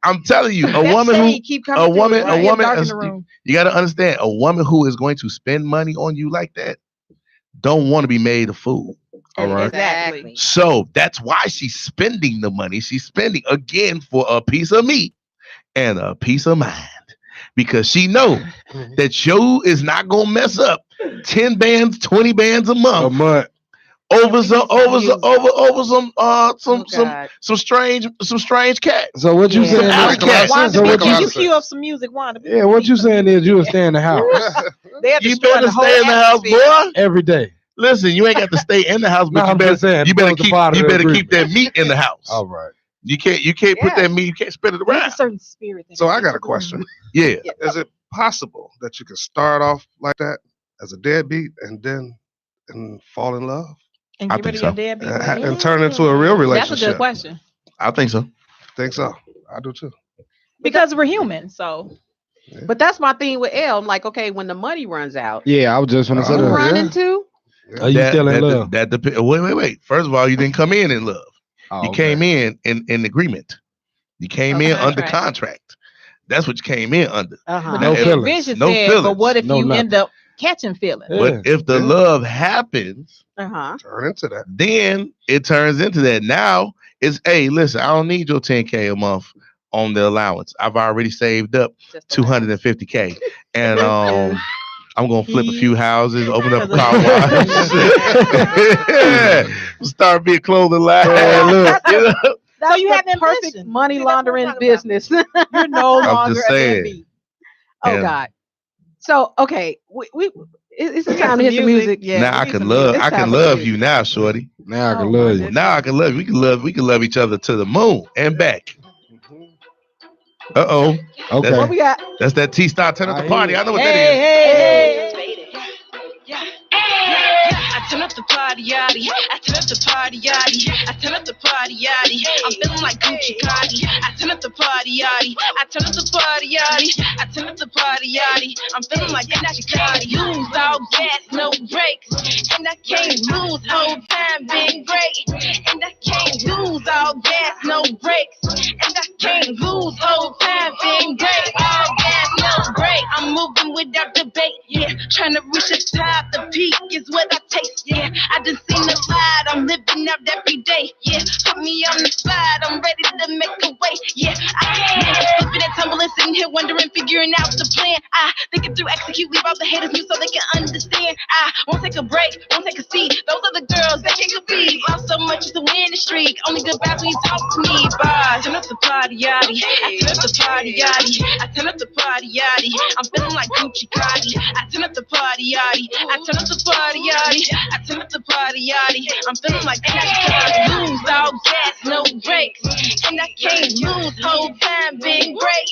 [SPEAKER 6] I'm telling you, a woman who, you got to understand, a woman who is going to spend money on you like that don't want to be made a fool. All right.
[SPEAKER 3] Exactly.
[SPEAKER 6] So that's why she's spending the money. She's spending again for a piece of meat and a piece of mind, because she know that you is not gonna mess up 10 bands, 20 bands a month. Over some strange cat.
[SPEAKER 8] So what you saying?
[SPEAKER 4] You cue up some music, Wanda.
[SPEAKER 8] Yeah, what you saying is you will stay in the house.
[SPEAKER 6] You better stay in the house, boy.
[SPEAKER 8] Every day.
[SPEAKER 6] Listen, you ain't got to stay in the house, but you better keep that meat in the house.
[SPEAKER 8] All right.
[SPEAKER 6] You can't put that meat. You can't spread it
[SPEAKER 4] There's
[SPEAKER 6] around.
[SPEAKER 4] a certain spirit.
[SPEAKER 7] So I got a question.
[SPEAKER 6] Yeah.
[SPEAKER 7] Is it possible that you can start off like that as a deadbeat and fall in love
[SPEAKER 4] And
[SPEAKER 6] I
[SPEAKER 4] get rid
[SPEAKER 6] think
[SPEAKER 4] of your deadbeat.
[SPEAKER 7] and turn into a real relationship?
[SPEAKER 4] That's a good question.
[SPEAKER 6] I think so.
[SPEAKER 7] Think so? I do too.
[SPEAKER 4] Because we're human, so.
[SPEAKER 3] But that's my thing with Elle. I'm like, okay, when the money runs out,
[SPEAKER 8] Yeah, I was just gonna say
[SPEAKER 3] you
[SPEAKER 8] that.
[SPEAKER 3] running too?
[SPEAKER 8] Are you still in love?
[SPEAKER 6] That depends. Wait. First of all, you didn't come in love.
[SPEAKER 8] Oh,
[SPEAKER 6] You
[SPEAKER 8] okay.
[SPEAKER 6] came in agreement. You came in under contract. That's what you came in under.
[SPEAKER 3] Uh-huh.
[SPEAKER 8] No
[SPEAKER 4] The
[SPEAKER 8] feelings.
[SPEAKER 4] vision
[SPEAKER 6] No
[SPEAKER 4] said,
[SPEAKER 6] feelings.
[SPEAKER 4] but what if
[SPEAKER 8] No
[SPEAKER 4] you
[SPEAKER 8] nothing.
[SPEAKER 4] end up catching feelings?
[SPEAKER 8] Yeah.
[SPEAKER 6] But if the love happens,
[SPEAKER 3] Uh-huh.
[SPEAKER 7] Turn into that.
[SPEAKER 6] then it turns into that. Now it's, hey, listen, I don't need your 10K a month on the allowance. I've already saved up
[SPEAKER 3] Just the
[SPEAKER 6] 250K, and I'm gonna flip a few houses, open up a car wash, start being clothing line.
[SPEAKER 3] That's
[SPEAKER 4] you
[SPEAKER 3] the
[SPEAKER 4] have
[SPEAKER 3] perfect
[SPEAKER 4] ambition.
[SPEAKER 3] money
[SPEAKER 4] See, that's what I'm
[SPEAKER 3] laundering
[SPEAKER 4] talking about.
[SPEAKER 3] business.
[SPEAKER 4] You're no
[SPEAKER 6] I'm
[SPEAKER 4] longer
[SPEAKER 6] just
[SPEAKER 4] a
[SPEAKER 6] saying.
[SPEAKER 4] deadbeat.
[SPEAKER 3] Oh
[SPEAKER 6] Yeah.
[SPEAKER 3] God. So okay, it's
[SPEAKER 4] We got
[SPEAKER 3] time
[SPEAKER 4] some
[SPEAKER 3] to hit the music.
[SPEAKER 4] Yeah,
[SPEAKER 6] Now
[SPEAKER 4] we
[SPEAKER 6] I
[SPEAKER 4] need
[SPEAKER 6] can
[SPEAKER 4] some
[SPEAKER 6] love,
[SPEAKER 4] music.
[SPEAKER 6] I
[SPEAKER 3] It's
[SPEAKER 6] can
[SPEAKER 3] time for
[SPEAKER 6] love
[SPEAKER 3] the
[SPEAKER 6] you now, shorty.
[SPEAKER 8] Now I can
[SPEAKER 4] Oh,
[SPEAKER 8] love
[SPEAKER 4] my
[SPEAKER 8] you.
[SPEAKER 6] Now I can love you. We can love each other to the moon and back. Uh-oh.
[SPEAKER 8] Okay.
[SPEAKER 3] What we got?
[SPEAKER 6] That's that T-Star turn up the
[SPEAKER 8] I
[SPEAKER 6] party.
[SPEAKER 8] hear
[SPEAKER 6] I know what
[SPEAKER 4] Hey,
[SPEAKER 6] that is.
[SPEAKER 9] I turn up the party, yachty. I turn up the party, yachty. I turn up the party, yachty. I'm feeling like Gucci Cardi. I turn up the party, yachty. I turn up the party, yachty. I turn up the party, yachty. I'm feeling like Gucci Cardi. Lose all gas, no brakes, and I can't lose. Whole time been great, and I can't lose all gas, no brakes, and I can't lose. Whole time been great, all gas, no break. I'm moving without debate, yeah. Trying to reach the top, the peak is what I taste, yeah. I just seen the slide, I'm living out every day, yeah. Put me on the slide, I'm ready to make a way, yeah. I can't flipping and tumbling, sitting here wondering, figuring out the plan. I think it through, execute, leave all the haters mute so they can understand. I won't take a break, won't take a seat. Those are the girls that can't compete. Lost so much to win the streak. Only good vibes when you talk to me. Bye. Turn up the party, yachty. I turn up the party, yachty. I turn up the party, yachty. I'm feeling like Gucci Cardi. I turn up the party, yachty. I turn up the party, yachty. I turn up the party, yachty. I'm feeling like Gucci Cardi. Lose all gas, no brakes, and I can't lose. Whole time been great,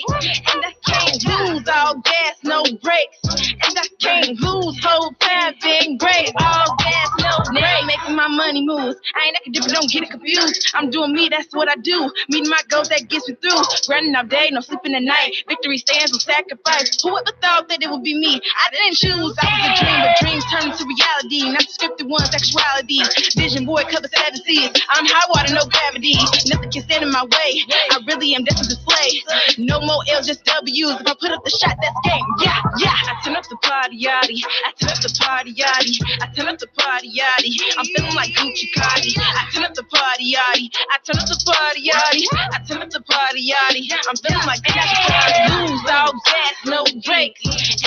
[SPEAKER 9] and I I can't lose, all gas, no brakes. And I can't lose, whole time being great, all gas, no brakes. Now I'm making my money moves. I ain't acting different, don't get it confused. I'm doing me, that's what I do. Meeting my goals, that gets me through. Grinding all day, no sleeping at night. Victory stands with sacrifice. Who ever thought that it would be me? I didn't choose, I was a dream, but dreams turn into reality. Not the scripted one, sexuality. Vision boy, cover 7 seas. I'm high water, no gravity. Nothing can stand in my way. I really am destined to slay. No more L's, just W's. If I put up the shot, that's game. Yeah, yeah. I turn up the party, yachty. I turn up the party, yachty. I turn up the party, yachty. I'm feeling like Gucci Cardi. I turn up the party, yachty. I turn up the party, yachty. I turn up the party, yachty. I'm feeling like I can't lose, all gas, no brakes.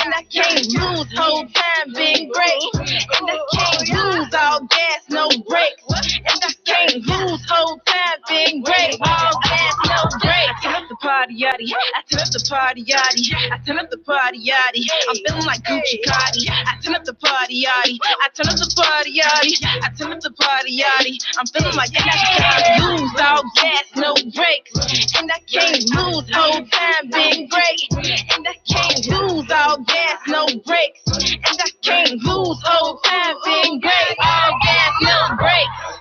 [SPEAKER 9] And I can't lose, whole time being great. And I can't lose, all gas, no brakes. And I can't lose, whole time being great. All gas, no brakes. I turn up the party, yachty. I turn up the party, yachty. I turn up the party, yachty. I'm feeling like Gucci Cardi. I turn up the party, yachty. I turn up the party, yachty. I turn up the party, yachty. I'm feeling like I can't lose, all gas, no brakes. And I can't lose, whole time being great. And I can't lose, all gas, no brakes. And I can't lose, whole time being great. All gas, no brakes.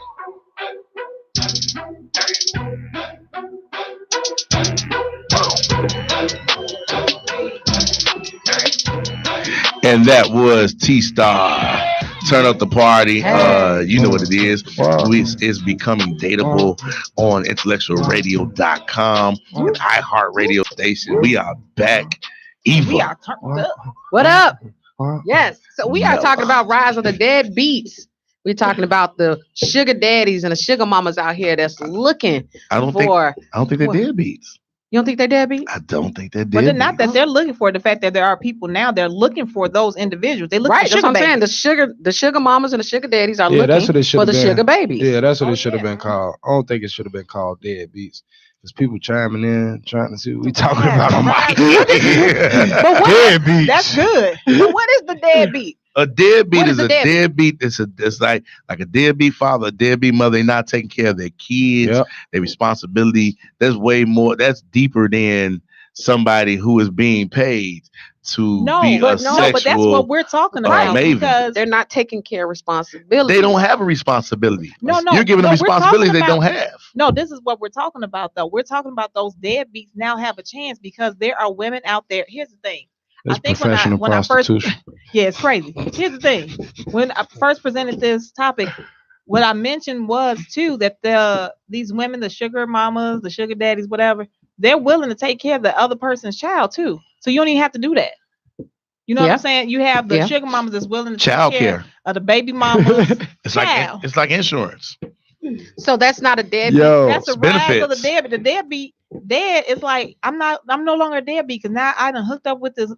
[SPEAKER 6] And that was T-Star. Turn up the party. You know what it is. It's becoming dateable on IntellectualRadio.com, an iHeartRadio station. We are back. Eva.
[SPEAKER 4] We are turned up.
[SPEAKER 3] What up? Yes. So we are talking about rise of the deadbeats. We're talking about the sugar daddies and the sugar mamas out here that's looking
[SPEAKER 6] I don't
[SPEAKER 3] for.
[SPEAKER 6] think they're deadbeats.
[SPEAKER 3] You don't think they're deadbeats?
[SPEAKER 6] I don't think they're deadbeats.
[SPEAKER 4] But they're not that they're looking for the fact that there are people now they're looking for those individuals. They look
[SPEAKER 3] Right,
[SPEAKER 4] for
[SPEAKER 3] that's what I'm saying.
[SPEAKER 4] babies.
[SPEAKER 3] The sugar mamas and the sugar daddies are
[SPEAKER 8] Yeah, that's what
[SPEAKER 3] looking
[SPEAKER 8] it should
[SPEAKER 3] for
[SPEAKER 8] have
[SPEAKER 3] the
[SPEAKER 8] been.
[SPEAKER 3] sugar babies.
[SPEAKER 8] Yeah, that's what it should have been called. I don't think it should have been called deadbeats. There's people chiming in, trying to see what we talking about on mic.
[SPEAKER 3] But what,
[SPEAKER 8] Deadbeats.
[SPEAKER 4] That's good.
[SPEAKER 3] but what is the deadbeat?
[SPEAKER 6] A deadbeat
[SPEAKER 3] What
[SPEAKER 6] is
[SPEAKER 3] is
[SPEAKER 6] a
[SPEAKER 3] a deadbeat?
[SPEAKER 6] deadbeat. It's like a deadbeat father, a deadbeat mother. They're not taking care of their kids,
[SPEAKER 8] Yep.
[SPEAKER 6] their responsibility. That's way more. That's deeper than somebody who is being paid to be a sexual.
[SPEAKER 4] But that's what we're talking about
[SPEAKER 6] maven.
[SPEAKER 4] because
[SPEAKER 3] They're not taking care of responsibility.
[SPEAKER 6] They don't have a responsibility.
[SPEAKER 4] No,
[SPEAKER 6] You're giving them
[SPEAKER 4] we're
[SPEAKER 6] responsibilities they
[SPEAKER 4] talking
[SPEAKER 6] don't
[SPEAKER 4] about-
[SPEAKER 6] have.
[SPEAKER 4] No, this is what we're talking about though. We're talking about those deadbeats now have a chance because there are women out there. Here's the thing.
[SPEAKER 8] It's
[SPEAKER 4] I think
[SPEAKER 8] professional
[SPEAKER 4] when I first,
[SPEAKER 8] prostitution.
[SPEAKER 4] yeah, it's crazy. Here's the thing. When I first presented this topic, what I mentioned was too that these women, the sugar mamas, the sugar daddies, whatever, they're willing to take care of the other person's child too. So you don't even have to do that. You know what I'm saying? You have the sugar mamas that's willing to
[SPEAKER 6] Child
[SPEAKER 4] take care
[SPEAKER 6] care.
[SPEAKER 4] of the baby mamas.
[SPEAKER 6] It's
[SPEAKER 4] child.
[SPEAKER 6] like insurance.
[SPEAKER 3] So that's not a deadbeat.
[SPEAKER 8] Yo,
[SPEAKER 4] That's the rise of the
[SPEAKER 6] benefits.
[SPEAKER 4] deadbeat. The deadbeat, dead is like I'm no longer a deadbeat because now I done hooked up with this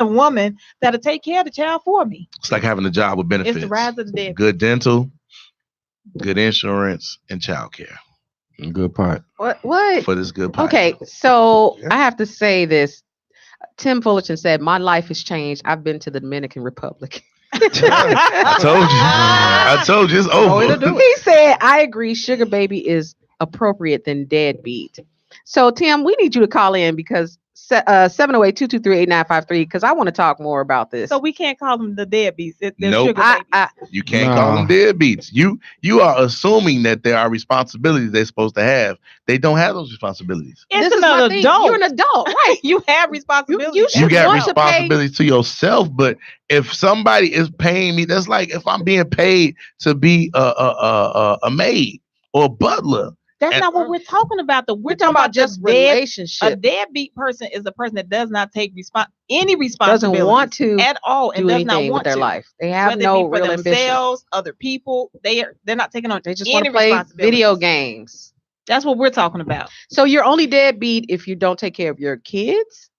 [SPEAKER 4] woman that'll take care of the child for me.
[SPEAKER 6] It's like having a job with benefits.
[SPEAKER 4] It's the rise of the deadbeat.
[SPEAKER 6] Good dental, good insurance, and child care
[SPEAKER 8] Good part.
[SPEAKER 3] What?
[SPEAKER 6] for this good part.
[SPEAKER 3] Okay, so I have to say this. Tim Fullerton said, "My life has changed. I've been to the Dominican Republic."
[SPEAKER 6] I told you it's over.
[SPEAKER 3] He said, "I agree. Sugar baby is appropriate than deadbeat." So Tim, we need you to call in because 708-223-8953 because I want to talk more about this.
[SPEAKER 4] So we can't call them the deadbeats. They're
[SPEAKER 6] Nope.
[SPEAKER 4] sugar babies.
[SPEAKER 6] You can't call them deadbeats. You are assuming that there are responsibilities they're supposed to have. They don't have those responsibilities.
[SPEAKER 4] It's
[SPEAKER 3] This is my
[SPEAKER 4] an
[SPEAKER 3] thing.
[SPEAKER 4] adult.
[SPEAKER 3] You're an adult, right?
[SPEAKER 4] You have responsibilities.
[SPEAKER 3] You should
[SPEAKER 6] You got
[SPEAKER 3] want to pay-
[SPEAKER 6] responsibilities to yourself, but if somebody is paying me, that's like if I'm being paid to be a maid or a butler.
[SPEAKER 4] That's
[SPEAKER 6] And-
[SPEAKER 4] not what we're talking about. Though we're
[SPEAKER 3] talking about just
[SPEAKER 4] the dead. A
[SPEAKER 3] relationship.
[SPEAKER 4] deadbeat person is a person that does not take any responsibility,
[SPEAKER 3] Doesn't want to
[SPEAKER 4] at all, and
[SPEAKER 3] do
[SPEAKER 4] does not
[SPEAKER 3] anything
[SPEAKER 4] want
[SPEAKER 3] with their
[SPEAKER 4] to.
[SPEAKER 3] life. They have
[SPEAKER 4] Whether
[SPEAKER 3] no
[SPEAKER 4] it be for
[SPEAKER 3] real ambition.
[SPEAKER 4] themselves, other people, they're not taking on.
[SPEAKER 3] They just
[SPEAKER 4] any
[SPEAKER 3] want to play
[SPEAKER 4] responsibilities.
[SPEAKER 3] video games.
[SPEAKER 4] That's what we're talking about.
[SPEAKER 3] So you're only deadbeat if you don't take care of your kids.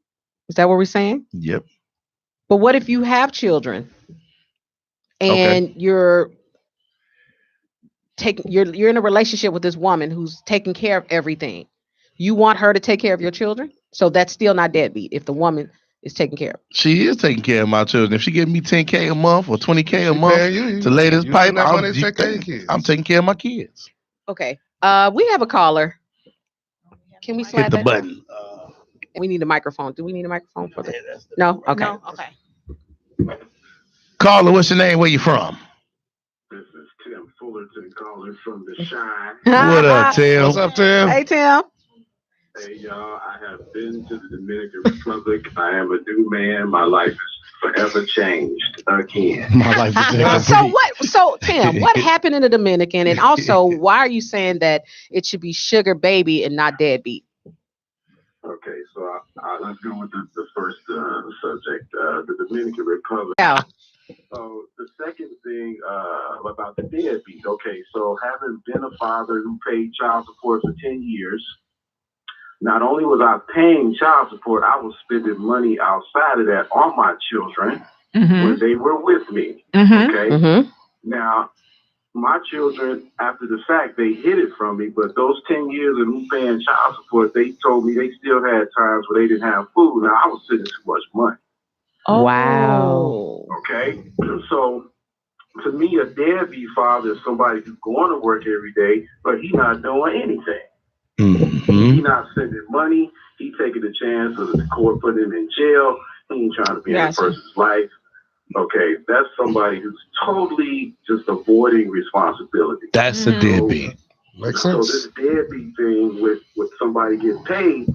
[SPEAKER 3] Is that what we're saying?
[SPEAKER 6] Yep.
[SPEAKER 3] But what if you have children and you're in a relationship with this woman who's taking care of everything? You want her to take care of your children? So that's still not deadbeat if the woman is taking care of.
[SPEAKER 6] She is taking care of my children. If she give me $10K a month or $20K a month to lay this pipe, I'm taking care of my kids.
[SPEAKER 3] Okay. We have a caller. Can we slide
[SPEAKER 6] Hit the
[SPEAKER 3] that?
[SPEAKER 6] button.
[SPEAKER 3] We need a microphone. Do we need a microphone for the? No. Okay.
[SPEAKER 4] No. Okay.
[SPEAKER 6] Caller, what's your name? Where you from?
[SPEAKER 5] This is Tim Fullerton calling from the Shine.
[SPEAKER 6] What up, Tim?
[SPEAKER 7] What's up, Tim?
[SPEAKER 3] Hey, Tim.
[SPEAKER 5] Hey, y'all. I have been to the Dominican Republic. I am a new man. My life is forever changed again.
[SPEAKER 8] My life is
[SPEAKER 3] So Tim, what happened in the Dominican? And also, why are you saying that it should be sugar baby and not deadbeat?
[SPEAKER 5] Okay, so let's go with the first subject, the Dominican Republic.
[SPEAKER 3] Yeah.
[SPEAKER 5] So the second thing about the deadbeat. Okay, so having been a father who paid child support for 10 years, not only was I paying child support, I was spending money outside of that on my children when they were with me. Okay. Now, my children, after the fact, they hid it from me, but those 10 years of me paying child support, they told me they still had times where they didn't have food. Now, I was sending too much money.
[SPEAKER 3] Oh. Wow.
[SPEAKER 5] Okay. So, to me, a deadbeat father is somebody who's going to work every day, but he's not doing anything. He's not sending money. He's taking the chance of the court putting him in jail. He ain't trying to be in a person's life. Okay, that's somebody who's totally just avoiding responsibility.
[SPEAKER 6] That's a deadbeat.
[SPEAKER 7] Makes
[SPEAKER 5] So
[SPEAKER 7] sense.
[SPEAKER 5] this deadbeat thing with somebody getting paid,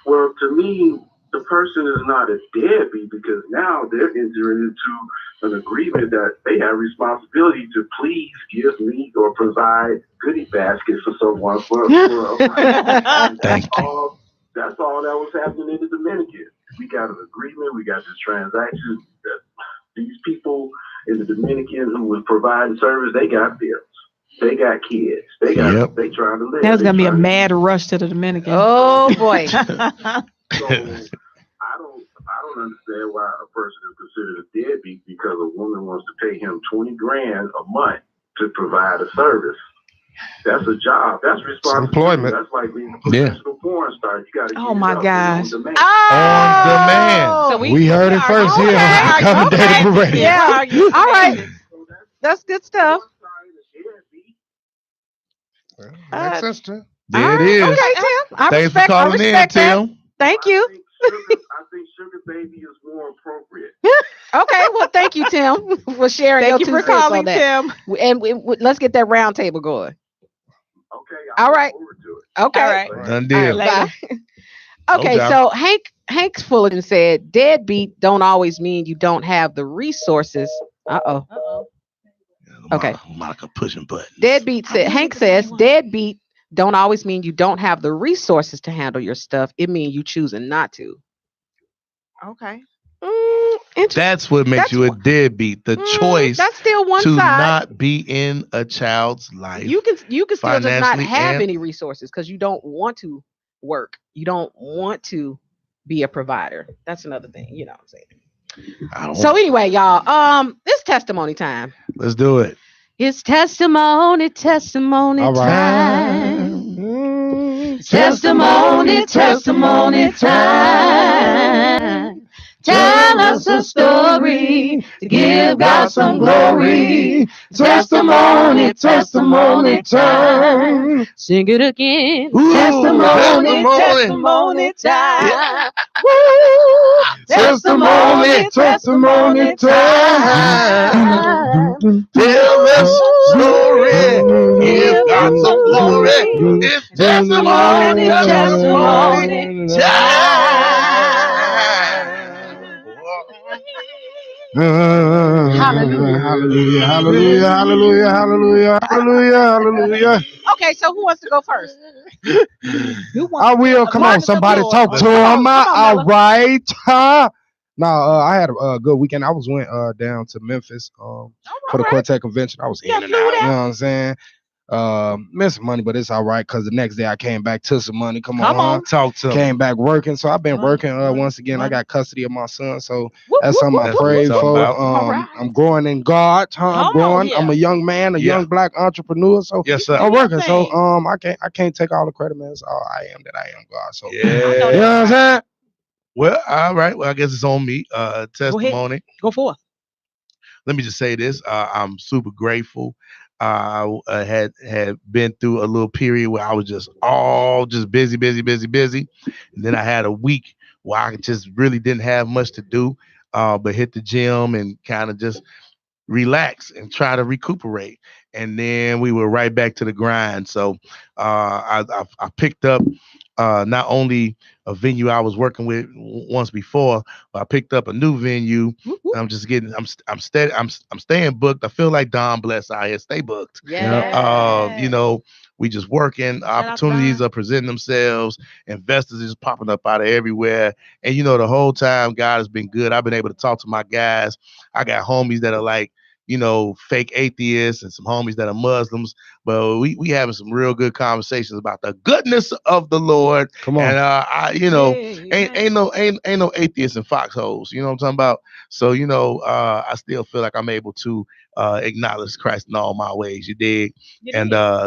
[SPEAKER 5] well, to me, the person is not a deadbeat because now they're entering into an agreement that they have responsibility to please give me or provide goodie baskets for someone for a friend. That's all that was happening in the Dominican. We got an agreement. We got this transaction that these people in the Dominican who was providing service, they got bills. They got kids. They trying to live.
[SPEAKER 4] There's gonna be a mad rush to the Dominican.
[SPEAKER 3] Oh boy.
[SPEAKER 5] So I don't understand why a person is considered a deadbeat because a woman wants to pay him $20,000 a month to provide a service. That's a job. That's responsibility.
[SPEAKER 7] Employment.
[SPEAKER 5] That's like being a professional porn star. You got to.
[SPEAKER 4] Oh my gosh.
[SPEAKER 6] On demand.
[SPEAKER 4] So
[SPEAKER 8] we heard it first here.
[SPEAKER 3] Okay.
[SPEAKER 8] Coming Dateable Radio.
[SPEAKER 3] Yeah. All right. That's good stuff.
[SPEAKER 7] Makes sense, Tim.
[SPEAKER 6] There it is.
[SPEAKER 3] Okay, Tim.
[SPEAKER 6] Thanks for calling in,
[SPEAKER 3] that.
[SPEAKER 6] Tim.
[SPEAKER 3] Thank you.
[SPEAKER 5] I think sugar baby is more appropriate.
[SPEAKER 3] Okay, well, thank you, Tim, for sharing
[SPEAKER 4] Thank
[SPEAKER 3] your
[SPEAKER 4] you for
[SPEAKER 3] 2 cents
[SPEAKER 4] calling,
[SPEAKER 3] on that.
[SPEAKER 4] Tim.
[SPEAKER 3] And let's get that round table going.
[SPEAKER 5] Okay.
[SPEAKER 3] All right.
[SPEAKER 5] Forward to it.
[SPEAKER 3] Okay.
[SPEAKER 4] All right.
[SPEAKER 6] Done deal.
[SPEAKER 3] Bye. Okay,
[SPEAKER 6] doubt.
[SPEAKER 3] so Hank Fullerton said, "Deadbeat don't always mean you don't have the resources." Okay.
[SPEAKER 6] Monica pushing buttons.
[SPEAKER 3] Hank says, "Deadbeat don't always mean you don't have the resources to handle your stuff. It means you choosing not to."
[SPEAKER 4] Okay.
[SPEAKER 6] That's what makes you a deadbeat. The choice
[SPEAKER 3] That's still one
[SPEAKER 6] to
[SPEAKER 3] side.
[SPEAKER 6] not be in a child's life.
[SPEAKER 3] You can still just not
[SPEAKER 6] financially
[SPEAKER 3] have
[SPEAKER 6] and-
[SPEAKER 3] any resources because you don't want to work. You don't want to be a provider. That's another thing. You know what I'm saying? So anyway, y'all, it's testimony time.
[SPEAKER 6] Let's do it.
[SPEAKER 3] It's testimony
[SPEAKER 8] All right.
[SPEAKER 3] time. Testimony time. Tell us a story to give God some glory. Testimony time. Sing it again.
[SPEAKER 6] Ooh,
[SPEAKER 3] Testimony time. Woo! Testimony time.
[SPEAKER 6] Tell us a story. Give God some glory. It's testimony time.
[SPEAKER 8] Hallelujah.
[SPEAKER 3] Okay, so who wants to go first?
[SPEAKER 8] I will. Come on, somebody talk to him. All right. No, I had a good weekend. I went down to Memphis for the Quartet convention. I was in and out. You know what I'm saying? Missing money, but it's all right because the next day I came back to some money. Come on.
[SPEAKER 6] Talk to
[SPEAKER 8] Came back working, so I've been working once again. I got custody of my son, so that's something I pray for. I'm growing in God. I'm growing. I'm a young man, a young black entrepreneur. So
[SPEAKER 6] yes, sir.
[SPEAKER 8] I'm working. So I can't take all the credit, man. It's all I am that I am, God. So
[SPEAKER 6] Yeah.
[SPEAKER 8] you know what I'm saying?
[SPEAKER 6] Well, all right. Well, I guess it's on me. Testimony.
[SPEAKER 3] Go forth.
[SPEAKER 6] Let me just say this. I'm super grateful. I had been through a little period where I was just busy. And then I had a week where I just really didn't have much to do, but hit the gym and kind of just relax and try to recuperate. And then we were right back to the grind. So I picked up not only a venue I was working with once before, but I picked up a new venue. I'm just getting, I'm steady, I'm staying booked. I feel like Don Bless out here, stay booked. You know, we just working. Opportunities are presenting themselves. Investors is popping up out of everywhere. And you know, the whole time God has been good. I've been able to talk to my guys. I got homies that are like, you know, fake atheists and some homies that are Muslims, but we having some real good conversations about the goodness of the Lord.
[SPEAKER 8] Come on.
[SPEAKER 6] And ain't no atheists in foxholes. You know what I'm talking about? So, you know, I still feel like I'm able to acknowledge Christ in all my ways. You dig?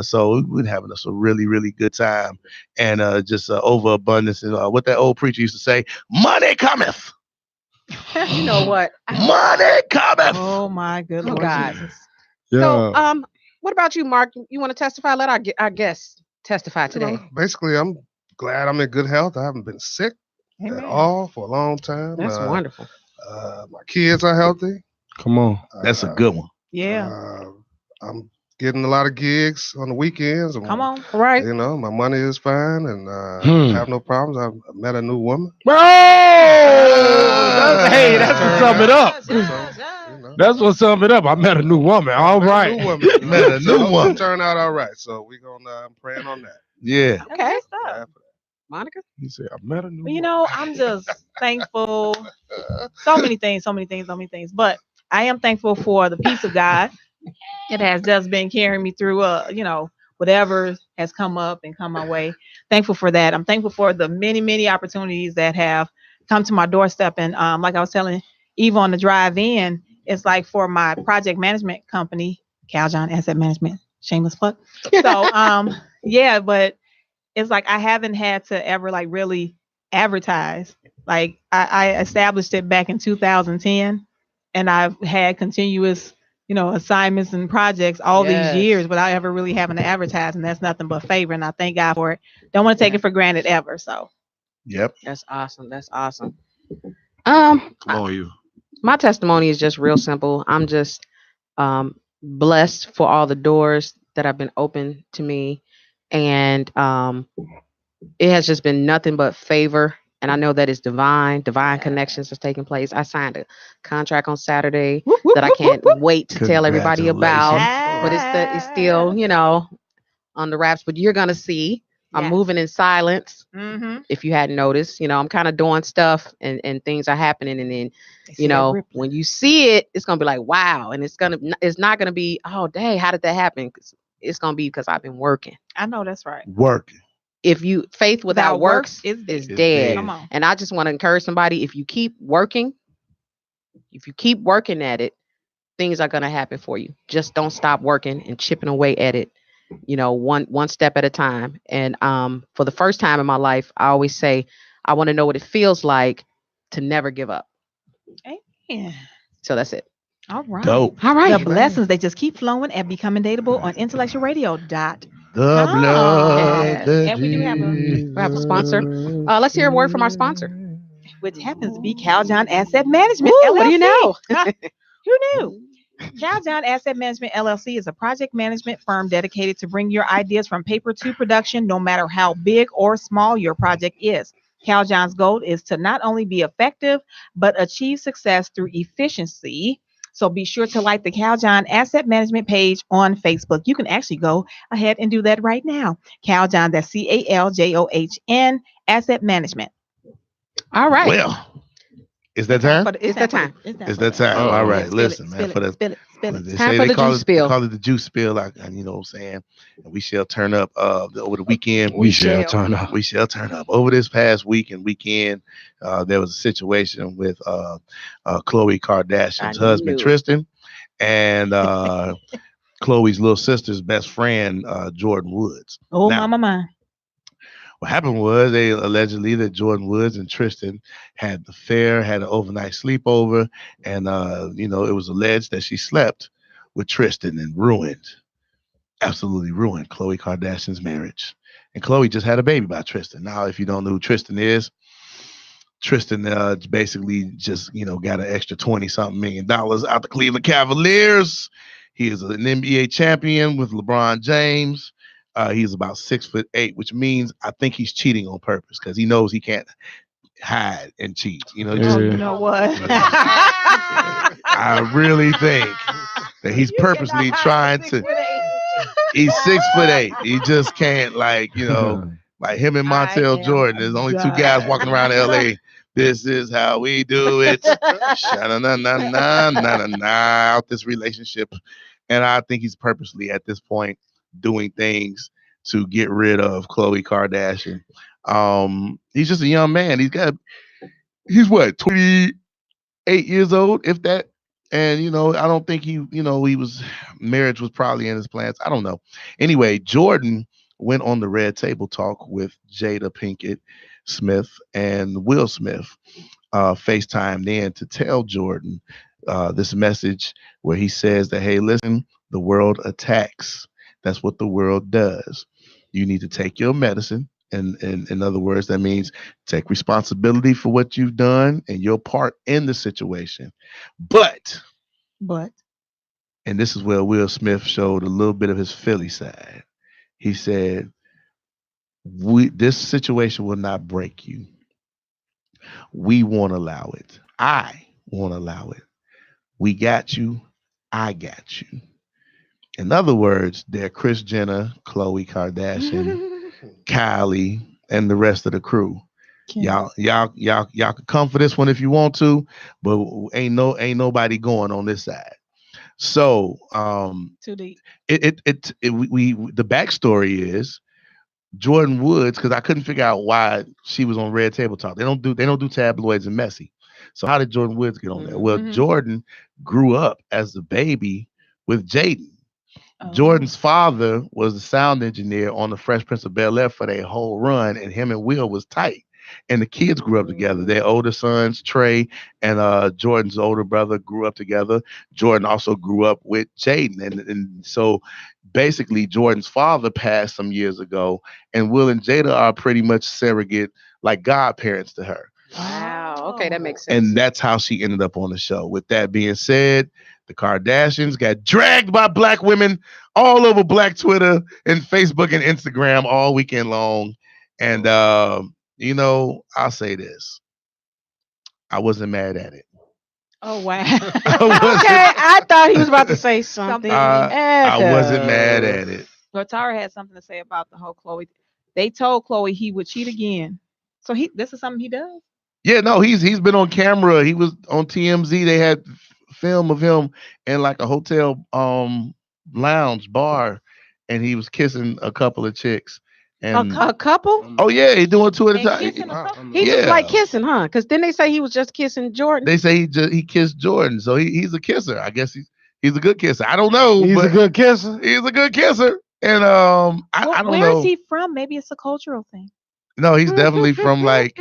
[SPEAKER 6] So we've been having us a really, really good time, and just overabundance. And what that old preacher used to say, money cometh.
[SPEAKER 3] You know what?
[SPEAKER 6] Money cometh.
[SPEAKER 4] Oh my good Lord
[SPEAKER 3] God.
[SPEAKER 4] Jesus.
[SPEAKER 8] Yeah.
[SPEAKER 3] So, what about you, Mark? You want to testify? Let our guests testify today.
[SPEAKER 7] Basically, I'm glad I'm in good health. I haven't been sick at all for a long time.
[SPEAKER 3] That's wonderful.
[SPEAKER 7] My kids are healthy.
[SPEAKER 8] Come on.
[SPEAKER 6] That's a good one.
[SPEAKER 4] Yeah.
[SPEAKER 7] I'm getting a lot of gigs on the weekends.
[SPEAKER 4] Come on.
[SPEAKER 3] Right.
[SPEAKER 7] You know, my money is fine, and I have no problems. I met a new woman.
[SPEAKER 8] Bro! Hey, that's what sum it up. That's what sum it up. I met a new woman. All right.
[SPEAKER 6] Met a new woman.
[SPEAKER 7] Turned out all right. So we're gonna I'm praying on that.
[SPEAKER 6] Yeah.
[SPEAKER 3] Okay.
[SPEAKER 7] Yeah.
[SPEAKER 3] Monica?
[SPEAKER 8] He said, I met a new
[SPEAKER 4] You know, I'm just thankful. So many things. But I am thankful for the peace of God. It has just been carrying me through, you know, whatever has come up and come my way. Thankful for that. I'm thankful for the many, many opportunities that have come to my doorstep. And like I was telling Eva on the drive in, it's like for my project management company, Caljohn Asset Management, shameless plug. So, yeah, but it's like I haven't had to ever like really advertise. Like I established it back in 2010, and I've had continuous, you know, assignments and projects all these years without ever really having to advertise, and that's nothing but favor. And I thank God for it. Don't want to take it for granted ever. So,
[SPEAKER 6] yep,
[SPEAKER 3] that's awesome. That's awesome.
[SPEAKER 6] You.
[SPEAKER 3] My testimony is just real simple. I'm just blessed for all the doors that have been open to me, and it has just been nothing but favor. And I know that it's divine connections is taking place. I signed a contract on Saturday that I can't wait to tell everybody about. But it's still, you know, on the wraps. But you're gonna see. I'm moving in silence. If you hadn't noticed, you know, I'm kind of doing stuff and things are happening. And then, you know, when you see it, it's gonna be like, wow. And it's not gonna be, oh, dang, how did that happen? It's gonna be because I've been working.
[SPEAKER 4] I know that's right.
[SPEAKER 6] Working.
[SPEAKER 3] If you faith without works is dead.
[SPEAKER 4] Come on.
[SPEAKER 3] And I just want to encourage somebody, if you keep working at it, things are going to happen for you. Just don't stop working and chipping away at it, you know, one step at a time. And for the first time in my life, I always say, I want to know what it feels like to never give up.
[SPEAKER 4] Amen.
[SPEAKER 3] So that's it.
[SPEAKER 4] All right.
[SPEAKER 6] Dope.
[SPEAKER 3] All right.
[SPEAKER 4] The blessings, they just keep flowing and becoming dateable on IntellectualRadio.com.
[SPEAKER 6] The blood.
[SPEAKER 4] And we do have a
[SPEAKER 3] sponsor. Let's hear a word from our sponsor,
[SPEAKER 4] which happens to be Caljohn Asset Management
[SPEAKER 3] LLC.
[SPEAKER 4] LLC.
[SPEAKER 3] What do you know?
[SPEAKER 4] Who knew? Caljohn Asset Management LLC is a project management firm dedicated to bring your ideas from paper to production, no matter how big or small your project is. Caljohn's goal is to not only be effective, but achieve success through efficiency. So be sure to like the Caljohn Asset Management page on Facebook. You can actually go ahead and do that right now. Caljohn, that's CALJOHN Asset Management.
[SPEAKER 3] All right.
[SPEAKER 6] Well, is that time?
[SPEAKER 3] It's that time.
[SPEAKER 6] It's that time. All right. Listen, man.
[SPEAKER 4] Spill it.
[SPEAKER 3] Time for the juice spill.
[SPEAKER 6] Call it the juice spill. Like, you know what I'm saying? And we shall turn up over the weekend.
[SPEAKER 8] We shall turn up.
[SPEAKER 6] We shall turn up. Over this past week and weekend, there was a situation with Khloe Kardashian's husband, Tristan, and Khloe's little sister's best friend, Jordan Woods.
[SPEAKER 4] Oh,
[SPEAKER 6] now,
[SPEAKER 4] mama.
[SPEAKER 6] What happened was they allegedly that Jordan Woods and Tristan had the affair, had an overnight sleepover, and you know, it was alleged that she slept with Tristan and absolutely ruined Khloe Kardashian's marriage. And Khloe just had a baby by Tristan. Now, if you don't know who Tristan is, Tristan basically just got an extra $20-something million out the Cleveland Cavaliers. He is an NBA champion with LeBron James. He's about 6'8", which means I think he's cheating on purpose because he knows he can't hide and cheat.
[SPEAKER 4] You know what?
[SPEAKER 6] I really think that he's purposely trying to. He's 6'8". He just can't like him and Montel Jordan. There's only two guys walking around LA. This is how we do it. Out this relationship. And I think he's purposely at this point doing things to get rid of Khloe Kardashian. He's just a young man. He's what, 28 years old, if that. And I don't think marriage was probably in his plans. I don't know. Anyway, Jordan went on the Red Table Talk with Jada Pinkett Smith and Will Smith, FaceTimed in to tell Jordan this message where he says that, hey, listen, the world attacks. That's what the world does. You need to take your medicine. And in other words, that means take responsibility for what you've done and your part in the situation. But, and this is where Will Smith showed a little bit of his Philly side. He said, this situation will not break you. We won't allow it. I won't allow it. We got you. I got you. In other words, they're Kris Jenner, Khloe Kardashian, Kylie, and the rest of the crew. Y'all can come for this one if you want to, but ain't nobody going on this side. So
[SPEAKER 4] too deep.
[SPEAKER 6] The backstory is Jordan Woods, because I couldn't figure out why she was on Red Table Talk. They don't do tabloids and messy. So how did Jordan Woods get on there? Well, Jordan grew up as a baby with Jaden. Jordan's father was the sound engineer on the Fresh Prince of Bel-Air for their whole run, and him and Will was tight. And the kids grew up together. Their older sons, Trey, and Jordan's older brother grew up together. Jordan also grew up with Jaden. And so basically Jordan's father passed some years ago, and Will and Jada are pretty much surrogate, like godparents to her.
[SPEAKER 3] Wow. Okay, that makes sense.
[SPEAKER 6] And that's how she ended up on the show. With that being said, the Kardashians got dragged by black women all over Black Twitter and Facebook and Instagram all weekend long. And, I'll say this. I wasn't mad at it.
[SPEAKER 4] Oh, wow.
[SPEAKER 3] I thought he was about to say something.
[SPEAKER 6] I wasn't mad at it.
[SPEAKER 4] But Tara had something to say about the whole Khloe. They told Khloe he would cheat again. So this is something he does?
[SPEAKER 6] Yeah, no, he's been on camera. He was on TMZ. They had film of him in like a hotel lounge bar, and he was kissing a couple of chicks. And
[SPEAKER 3] a couple?
[SPEAKER 6] Oh yeah, he's doing two at a time.
[SPEAKER 3] He just like kissing, huh? Because then they say he was just kissing Jordan.
[SPEAKER 6] They say he kissed Jordan, so he's a kisser. I guess he's a good kisser. I don't know.
[SPEAKER 8] He's a good kisser.
[SPEAKER 6] He's a good kisser, and I don't know.
[SPEAKER 4] Where is he from? Maybe it's a cultural thing.
[SPEAKER 6] No, he's definitely from like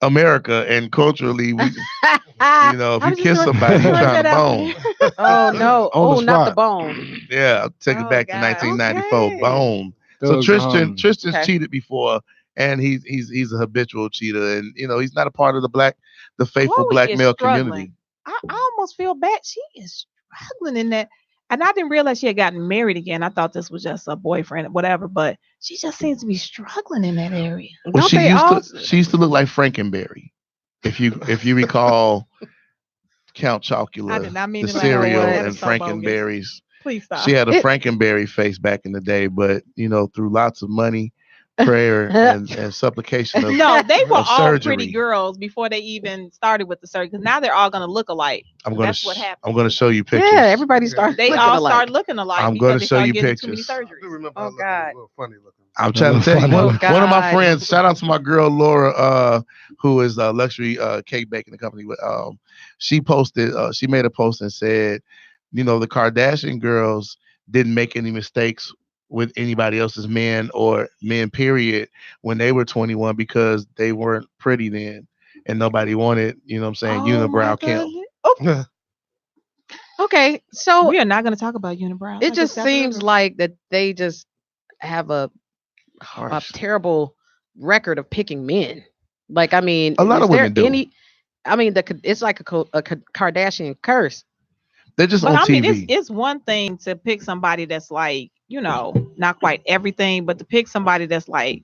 [SPEAKER 6] America, and culturally, we, if you kiss somebody, you're trying to bone.
[SPEAKER 3] Oh no! Oh, not the bone.
[SPEAKER 6] Yeah, take it back to 1994. Okay. Bone. So Tristan's cheated before, and he's a habitual cheater, and he's not a part of the faithful black male community.
[SPEAKER 4] I almost feel bad. She is struggling in that. And I didn't realize she had gotten married again. I thought this was just a boyfriend, whatever. But she just seems to be struggling in that area.
[SPEAKER 6] Well, she used to look like Frankenberry, if you recall Count Chocula, the cereal, and Frankenberries.
[SPEAKER 4] Please stop.
[SPEAKER 6] She had a Frankenberry face back in the day, but through lots of money, prayer, and supplication of
[SPEAKER 4] no, they were all
[SPEAKER 6] surgery.
[SPEAKER 4] Pretty girls before they even started with the surgery, because now they're all going to look alike. That's what happened.
[SPEAKER 6] I'm going to show you pictures.
[SPEAKER 3] Yeah, everybody started.
[SPEAKER 4] They all start looking alike.
[SPEAKER 6] I'm going to show you pictures.
[SPEAKER 4] Too many surgeries.
[SPEAKER 3] Oh God.
[SPEAKER 7] Funny looking.
[SPEAKER 6] I'm trying to tell you, one of my friends. Shout out to my girl Laura, who is a luxury cake baking company. She posted. She made a post and said, the Kardashian girls didn't make any mistakes with anybody else's men or men, period, when they were 21, because they weren't pretty then and nobody wanted, unibrow Kim.
[SPEAKER 3] Oh. Okay, so
[SPEAKER 4] we are not going to talk about unibrow.
[SPEAKER 3] It just seems like that they just have a terrible record of picking men. Like, I mean,
[SPEAKER 6] A lot
[SPEAKER 3] is
[SPEAKER 6] of
[SPEAKER 3] there
[SPEAKER 6] women do.
[SPEAKER 3] it's like a Kardashian curse.
[SPEAKER 6] They're just
[SPEAKER 4] But
[SPEAKER 6] on
[SPEAKER 4] I mean,
[SPEAKER 6] TV.
[SPEAKER 4] it's one thing to pick somebody that's like, not quite everything, but to pick somebody that's like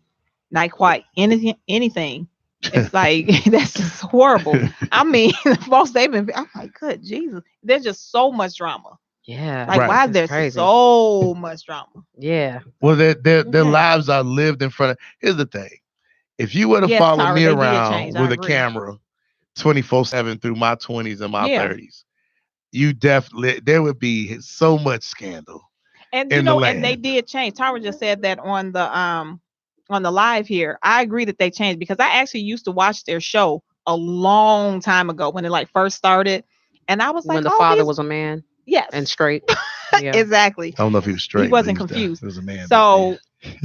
[SPEAKER 4] not quite anything. It's like that's just horrible. I mean, the folks they've been. I'm like, good Jesus, there's just so much drama.
[SPEAKER 3] Yeah.
[SPEAKER 4] Like,
[SPEAKER 6] Right.
[SPEAKER 4] why
[SPEAKER 3] It's
[SPEAKER 4] there's
[SPEAKER 3] crazy.
[SPEAKER 4] so much drama?
[SPEAKER 3] Yeah.
[SPEAKER 6] Well, their
[SPEAKER 4] Yeah.
[SPEAKER 6] lives are lived in front of. Here's the thing: if you were to
[SPEAKER 4] Yes,
[SPEAKER 6] follow
[SPEAKER 4] Tyra,
[SPEAKER 6] me
[SPEAKER 4] they did
[SPEAKER 6] around
[SPEAKER 4] change. I
[SPEAKER 6] with a
[SPEAKER 4] agree.
[SPEAKER 6] camera 24/7 through my 20s and my
[SPEAKER 4] Yeah.
[SPEAKER 6] 30s, you definitely there would be so much scandal.
[SPEAKER 4] And
[SPEAKER 6] in the
[SPEAKER 4] and they
[SPEAKER 6] land.
[SPEAKER 4] did change. Tyra just said that on the live here. I agree that they changed because I actually used to watch their show a long time ago when it like first started, and I was like,
[SPEAKER 3] When the
[SPEAKER 4] oh,
[SPEAKER 3] father
[SPEAKER 4] these-
[SPEAKER 3] was a man
[SPEAKER 4] yes,
[SPEAKER 3] and straight. Yeah.
[SPEAKER 4] exactly.
[SPEAKER 6] I don't know if he was straight.
[SPEAKER 4] He wasn't
[SPEAKER 6] but
[SPEAKER 4] confused.
[SPEAKER 6] He was a man.
[SPEAKER 4] So,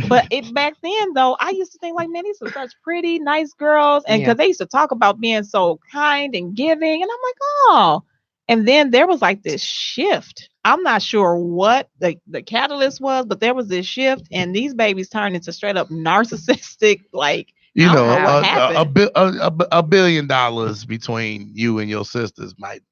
[SPEAKER 4] but it back then though, I used to think like, man, these are such pretty, nice girls, and
[SPEAKER 3] Yeah.
[SPEAKER 4] because they used to talk about being so kind and giving, and I'm like, oh. And then there was like this shift. I'm not sure what the catalyst was, but there was this shift, and these babies turned into straight up narcissistic. Like,
[SPEAKER 6] You
[SPEAKER 4] I don't
[SPEAKER 6] know,
[SPEAKER 4] know what happened.
[SPEAKER 6] $1 billion between you and your sisters might.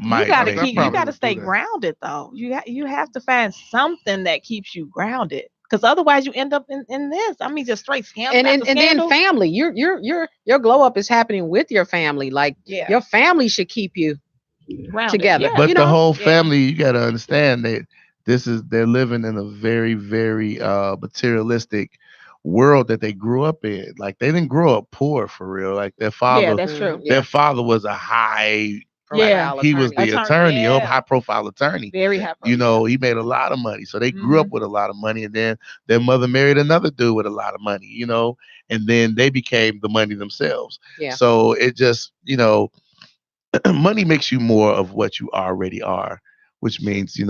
[SPEAKER 4] You gotta
[SPEAKER 6] make
[SPEAKER 4] keep.
[SPEAKER 6] you-
[SPEAKER 4] You gotta
[SPEAKER 7] would
[SPEAKER 4] stay
[SPEAKER 7] do that.
[SPEAKER 4] grounded though. You have to find something that keeps you grounded, because otherwise you end up in this. I mean, just straight scandal
[SPEAKER 3] And
[SPEAKER 4] after
[SPEAKER 3] then
[SPEAKER 4] scandal.
[SPEAKER 3] family. Your glow up is happening with your family. Like
[SPEAKER 4] Yeah.
[SPEAKER 3] your family should keep you
[SPEAKER 4] Grounded.
[SPEAKER 3] together.
[SPEAKER 4] Yeah.
[SPEAKER 6] But
[SPEAKER 3] you
[SPEAKER 6] the
[SPEAKER 3] know?
[SPEAKER 6] whole
[SPEAKER 4] Yeah.
[SPEAKER 6] family, you got to understand that they're living in a very, very materialistic world that they grew up in. Like they didn't grow up poor for real. Like their father,
[SPEAKER 4] Yeah, that's true.
[SPEAKER 6] their father was a high.
[SPEAKER 4] Yeah.
[SPEAKER 3] Profile
[SPEAKER 6] He was
[SPEAKER 3] attorney.
[SPEAKER 6] the
[SPEAKER 4] Attorney,
[SPEAKER 6] attorney,
[SPEAKER 4] yeah.
[SPEAKER 6] high profile attorney.
[SPEAKER 4] Very happy.
[SPEAKER 6] You know, he made a lot of money. So they grew up with a lot of money. And then their mother married another dude with a lot of money, you know, and then they became the money themselves.
[SPEAKER 3] Yeah.
[SPEAKER 6] So it just, money makes you more of what you already are, which means,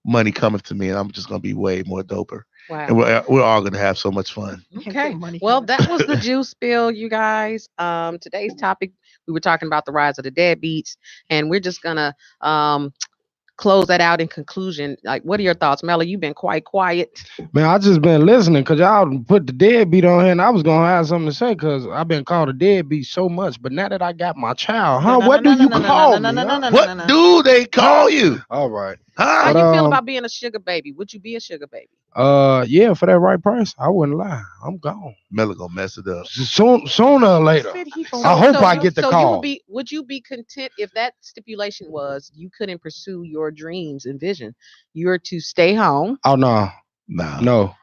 [SPEAKER 6] money cometh to me and I'm just going to be way more doper.
[SPEAKER 3] Wow.
[SPEAKER 6] And we're all going to have so much fun.
[SPEAKER 3] Okay. Well, that was the juice spill, you guys. Today's topic, we were talking about the rise of the deadbeats, and we're just gonna close that out in conclusion. Like, what are your thoughts, Melly? You've been quite quiet.
[SPEAKER 8] Man, I just been listening because y'all put the deadbeat on here, and I was gonna have something to say because I've been called a deadbeat so much. But now that I got my child, what do you call me?
[SPEAKER 6] What do they call you?
[SPEAKER 8] All right.
[SPEAKER 3] How
[SPEAKER 8] But,
[SPEAKER 3] you feel about being a sugar baby? Would you be a sugar baby?
[SPEAKER 8] Yeah, for that right price, I wouldn't lie. I'm gone.
[SPEAKER 6] Melly gonna mess it up.
[SPEAKER 8] Sooner or later. I hope I get the call.
[SPEAKER 3] Would you be content if that stipulation was you couldn't pursue your dreams and vision? You're to stay home.
[SPEAKER 8] Oh no. No.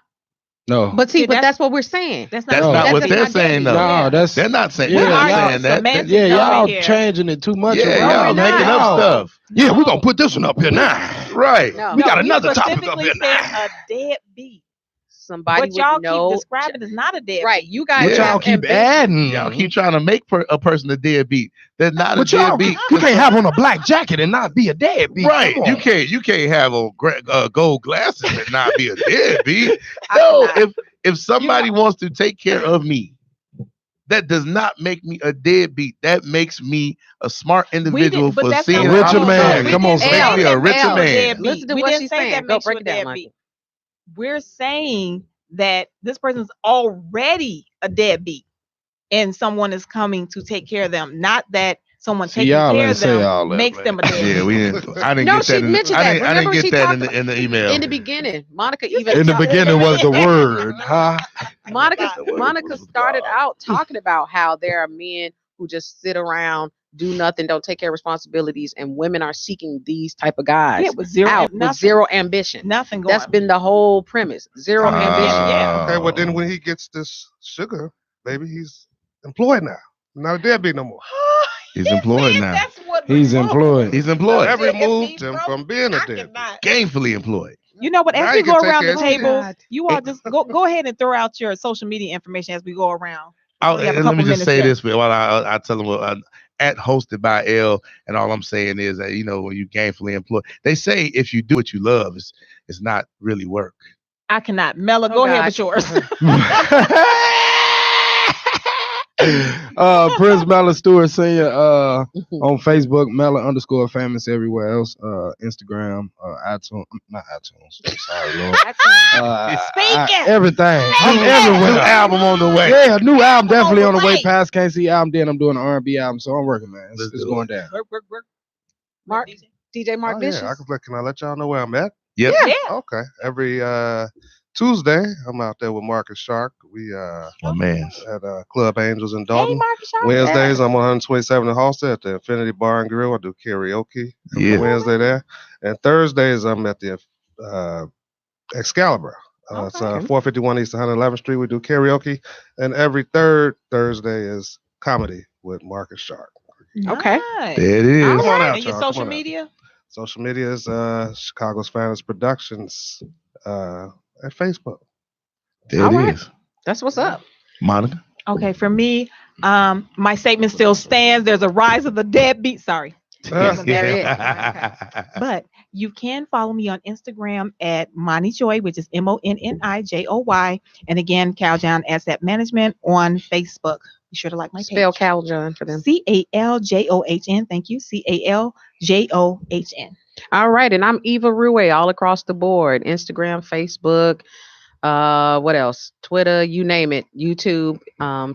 [SPEAKER 3] But that's what we're saying.
[SPEAKER 6] That's not what they're saying though.
[SPEAKER 8] No,
[SPEAKER 6] They're not saying.
[SPEAKER 8] Yeah,
[SPEAKER 6] They're not
[SPEAKER 8] y'all-
[SPEAKER 6] saying that.
[SPEAKER 4] semantics
[SPEAKER 8] Yeah,
[SPEAKER 4] over
[SPEAKER 8] y'all
[SPEAKER 4] here.
[SPEAKER 8] changing it too much.
[SPEAKER 6] Yeah,
[SPEAKER 8] around.
[SPEAKER 6] y'all making
[SPEAKER 8] No.
[SPEAKER 6] up stuff.
[SPEAKER 8] Yeah, we're gonna put this one up here now.
[SPEAKER 6] Right.
[SPEAKER 3] No.
[SPEAKER 8] We got
[SPEAKER 4] he
[SPEAKER 8] another topic up
[SPEAKER 4] specifically
[SPEAKER 8] here
[SPEAKER 4] said
[SPEAKER 8] now.
[SPEAKER 4] a deadbeat.
[SPEAKER 3] Somebody
[SPEAKER 4] But y'all
[SPEAKER 3] would know.
[SPEAKER 4] keep describing as not a deadbeat.
[SPEAKER 3] Right, you guys.
[SPEAKER 8] But
[SPEAKER 6] Yeah.
[SPEAKER 8] y'all
[SPEAKER 3] have
[SPEAKER 8] keep
[SPEAKER 3] ambition.
[SPEAKER 8] adding.
[SPEAKER 6] Y'all keep trying to make a person a deadbeat. They're not
[SPEAKER 8] But
[SPEAKER 6] a
[SPEAKER 8] y'all,
[SPEAKER 6] deadbeat.
[SPEAKER 8] you can't have on a black jacket and not be a deadbeat.
[SPEAKER 6] Right.
[SPEAKER 8] Come
[SPEAKER 6] You
[SPEAKER 8] on.
[SPEAKER 6] can't have on gold glasses and not be a deadbeat.
[SPEAKER 4] I
[SPEAKER 6] No,
[SPEAKER 4] cannot.
[SPEAKER 6] if somebody wants to take care of me, that does not make me a deadbeat. That makes me a smart individual
[SPEAKER 4] but
[SPEAKER 6] for
[SPEAKER 4] that's
[SPEAKER 6] seeing
[SPEAKER 4] not
[SPEAKER 8] richer
[SPEAKER 6] how to
[SPEAKER 8] man.
[SPEAKER 6] do it.
[SPEAKER 8] Come on,
[SPEAKER 6] Make
[SPEAKER 8] Sam.
[SPEAKER 6] me a richer
[SPEAKER 3] L.
[SPEAKER 6] man.
[SPEAKER 3] Listen to
[SPEAKER 4] We
[SPEAKER 3] what
[SPEAKER 4] didn't
[SPEAKER 3] she's
[SPEAKER 4] say
[SPEAKER 3] saying.
[SPEAKER 4] that
[SPEAKER 3] Go
[SPEAKER 4] makes you
[SPEAKER 3] break
[SPEAKER 4] a
[SPEAKER 3] it down,
[SPEAKER 4] deadbeat.
[SPEAKER 3] Michael.
[SPEAKER 4] We're saying that this person's already a deadbeat and someone is coming to take care of them, not that someone
[SPEAKER 8] See,
[SPEAKER 4] taking
[SPEAKER 8] y'all
[SPEAKER 4] care
[SPEAKER 8] ain't
[SPEAKER 4] of
[SPEAKER 8] say
[SPEAKER 4] them
[SPEAKER 8] all that,
[SPEAKER 4] makes
[SPEAKER 8] man.
[SPEAKER 4] them a deadbeat.
[SPEAKER 6] Yeah, we didn't. I didn't
[SPEAKER 3] No,
[SPEAKER 6] get
[SPEAKER 3] she
[SPEAKER 6] that. In the,
[SPEAKER 3] mentioned
[SPEAKER 6] I
[SPEAKER 3] that.
[SPEAKER 6] didn't
[SPEAKER 3] Remember,
[SPEAKER 6] get
[SPEAKER 3] she
[SPEAKER 6] that
[SPEAKER 3] talked
[SPEAKER 6] in the email.
[SPEAKER 3] In the beginning, Monica even
[SPEAKER 8] In the beginning was the word, huh?
[SPEAKER 3] Monica
[SPEAKER 6] was
[SPEAKER 3] started
[SPEAKER 6] God.
[SPEAKER 3] out talking about how there are men who just sit around, do nothing, don't take care of responsibilities, and women are seeking these type of guys
[SPEAKER 4] Yeah, with zero,
[SPEAKER 3] out
[SPEAKER 4] nothing,
[SPEAKER 3] with zero ambition.
[SPEAKER 4] nothing going.
[SPEAKER 3] That's been the whole premise. Zero ambition.
[SPEAKER 4] Yeah.
[SPEAKER 7] Okay, well then when he gets this sugar, baby, he's employed now. Not a deadbeat no more.
[SPEAKER 6] He's employed now.
[SPEAKER 4] That's what
[SPEAKER 8] He's employed.
[SPEAKER 6] He's employed.
[SPEAKER 7] That
[SPEAKER 4] If
[SPEAKER 7] removed
[SPEAKER 4] he's
[SPEAKER 7] him
[SPEAKER 4] broke,
[SPEAKER 7] from being a
[SPEAKER 4] I
[SPEAKER 7] deadbeat.
[SPEAKER 4] cannot.
[SPEAKER 6] Gainfully employed.
[SPEAKER 4] You know what? As
[SPEAKER 7] Now
[SPEAKER 4] we
[SPEAKER 7] you can
[SPEAKER 4] go
[SPEAKER 7] take
[SPEAKER 4] around
[SPEAKER 7] care
[SPEAKER 4] the
[SPEAKER 7] of his
[SPEAKER 4] table,
[SPEAKER 3] kids.
[SPEAKER 4] you all just go ahead and throw out your social media information as we go around.
[SPEAKER 6] Oh,
[SPEAKER 4] We have a
[SPEAKER 6] and let me
[SPEAKER 4] couple
[SPEAKER 6] just say
[SPEAKER 4] minutes
[SPEAKER 6] this while I tell them at hosted by L, and all I'm saying is that when you gainfully employed, they say if you do what you love, it's not really work.
[SPEAKER 4] I cannot. Mella,
[SPEAKER 3] Oh,
[SPEAKER 4] go ahead
[SPEAKER 3] God.
[SPEAKER 4] with yours.
[SPEAKER 8] Prince Mellon Stewart Senior on Facebook, Mellon_famous everywhere else. Instagram, iTunes, not iTunes. I'm sorry, Lord. Everything. I'm everywhere.
[SPEAKER 6] New album on the way.
[SPEAKER 8] Yeah, new album definitely on the way. Past Can't See album. Then I'm doing an R&B album, so I'm working, man. It's going down.
[SPEAKER 4] Work.
[SPEAKER 3] Mark, DJ Mark Vicious.
[SPEAKER 7] Yeah, can I let y'all know where I'm at?
[SPEAKER 6] Yep.
[SPEAKER 4] Yeah.
[SPEAKER 7] Okay. Every Tuesday, I'm out there with Marcus Shark. We
[SPEAKER 6] My man.
[SPEAKER 7] at Club Angels in
[SPEAKER 4] Hey,
[SPEAKER 7] Dalton.
[SPEAKER 4] Marcus Sharp.
[SPEAKER 7] Wednesdays, I'm on 127 in Halstead at the Infinity Bar and Grill. I do karaoke
[SPEAKER 6] Yeah.
[SPEAKER 7] Wednesday there. And Thursdays, I'm at the Excalibur. It's 451 East 111th Street. We do karaoke. And every third Thursday is comedy with Marcus Shark.
[SPEAKER 3] Okay.
[SPEAKER 4] Nice.
[SPEAKER 6] There it is.
[SPEAKER 7] Come on out,
[SPEAKER 4] And your
[SPEAKER 7] y'all. Come
[SPEAKER 4] social
[SPEAKER 7] on out.
[SPEAKER 4] media?
[SPEAKER 7] Social media is Chicago's Finest Productions at Facebook.
[SPEAKER 6] There
[SPEAKER 3] All
[SPEAKER 6] it
[SPEAKER 3] right.
[SPEAKER 6] is.
[SPEAKER 3] That's what's up.
[SPEAKER 6] Monica.
[SPEAKER 4] Okay, for me, my statement still stands. There's a rise of the deadbeat. Sorry. But you can follow me on Instagram at Moni Joy, which is MONNIJOY. And again, Caljohn Asset Management on Facebook. Be sure to like my page.
[SPEAKER 3] Spell Caljohn for them.
[SPEAKER 4] CALJOHN. Thank you. CALJOHN.
[SPEAKER 3] All right, and I'm Eva Rue all across the board. Instagram, Facebook, what else? Twitter, you name it. YouTube.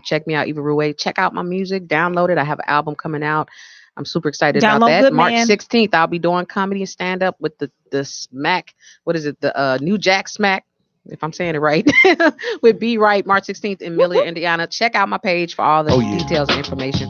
[SPEAKER 3] Check me out, Eva Rue. Check out my music. Download it. I have an album coming out. I'm super excited about
[SPEAKER 4] Download
[SPEAKER 3] that.
[SPEAKER 4] good,
[SPEAKER 3] March
[SPEAKER 4] man.
[SPEAKER 3] 16th, I'll be doing comedy and stand up with the Smack. What is it? The New Jack Smack, if I'm saying it right, with B Right, March 16th in Miller, Indiana. Check out my page for all the details and information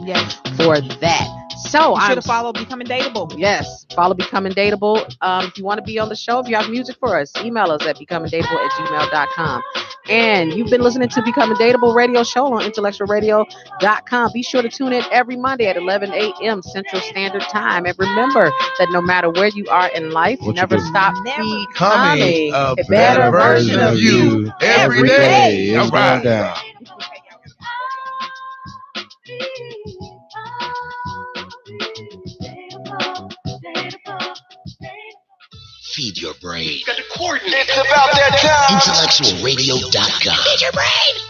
[SPEAKER 3] for that. So
[SPEAKER 4] You should
[SPEAKER 3] I'm
[SPEAKER 4] have followed Becoming Dateable.
[SPEAKER 3] Yes, follow Becoming Dateable. If you want to be on the show, if you have music for us, email us at becomingdateable@gmail.com. And you've been listening to Becoming Dateable radio show on IntellectualRadio.com. Be sure to tune in every Monday at 11 a.m. Central Standard Time. And remember that no matter where you are in life, never stop becoming
[SPEAKER 6] a
[SPEAKER 3] a better version of you
[SPEAKER 6] every day.
[SPEAKER 8] It's
[SPEAKER 6] All right.
[SPEAKER 8] going down.
[SPEAKER 1] Feed your brain.
[SPEAKER 2] It's about that time.
[SPEAKER 1] IntellectualRadio.com.
[SPEAKER 2] Feed your brain.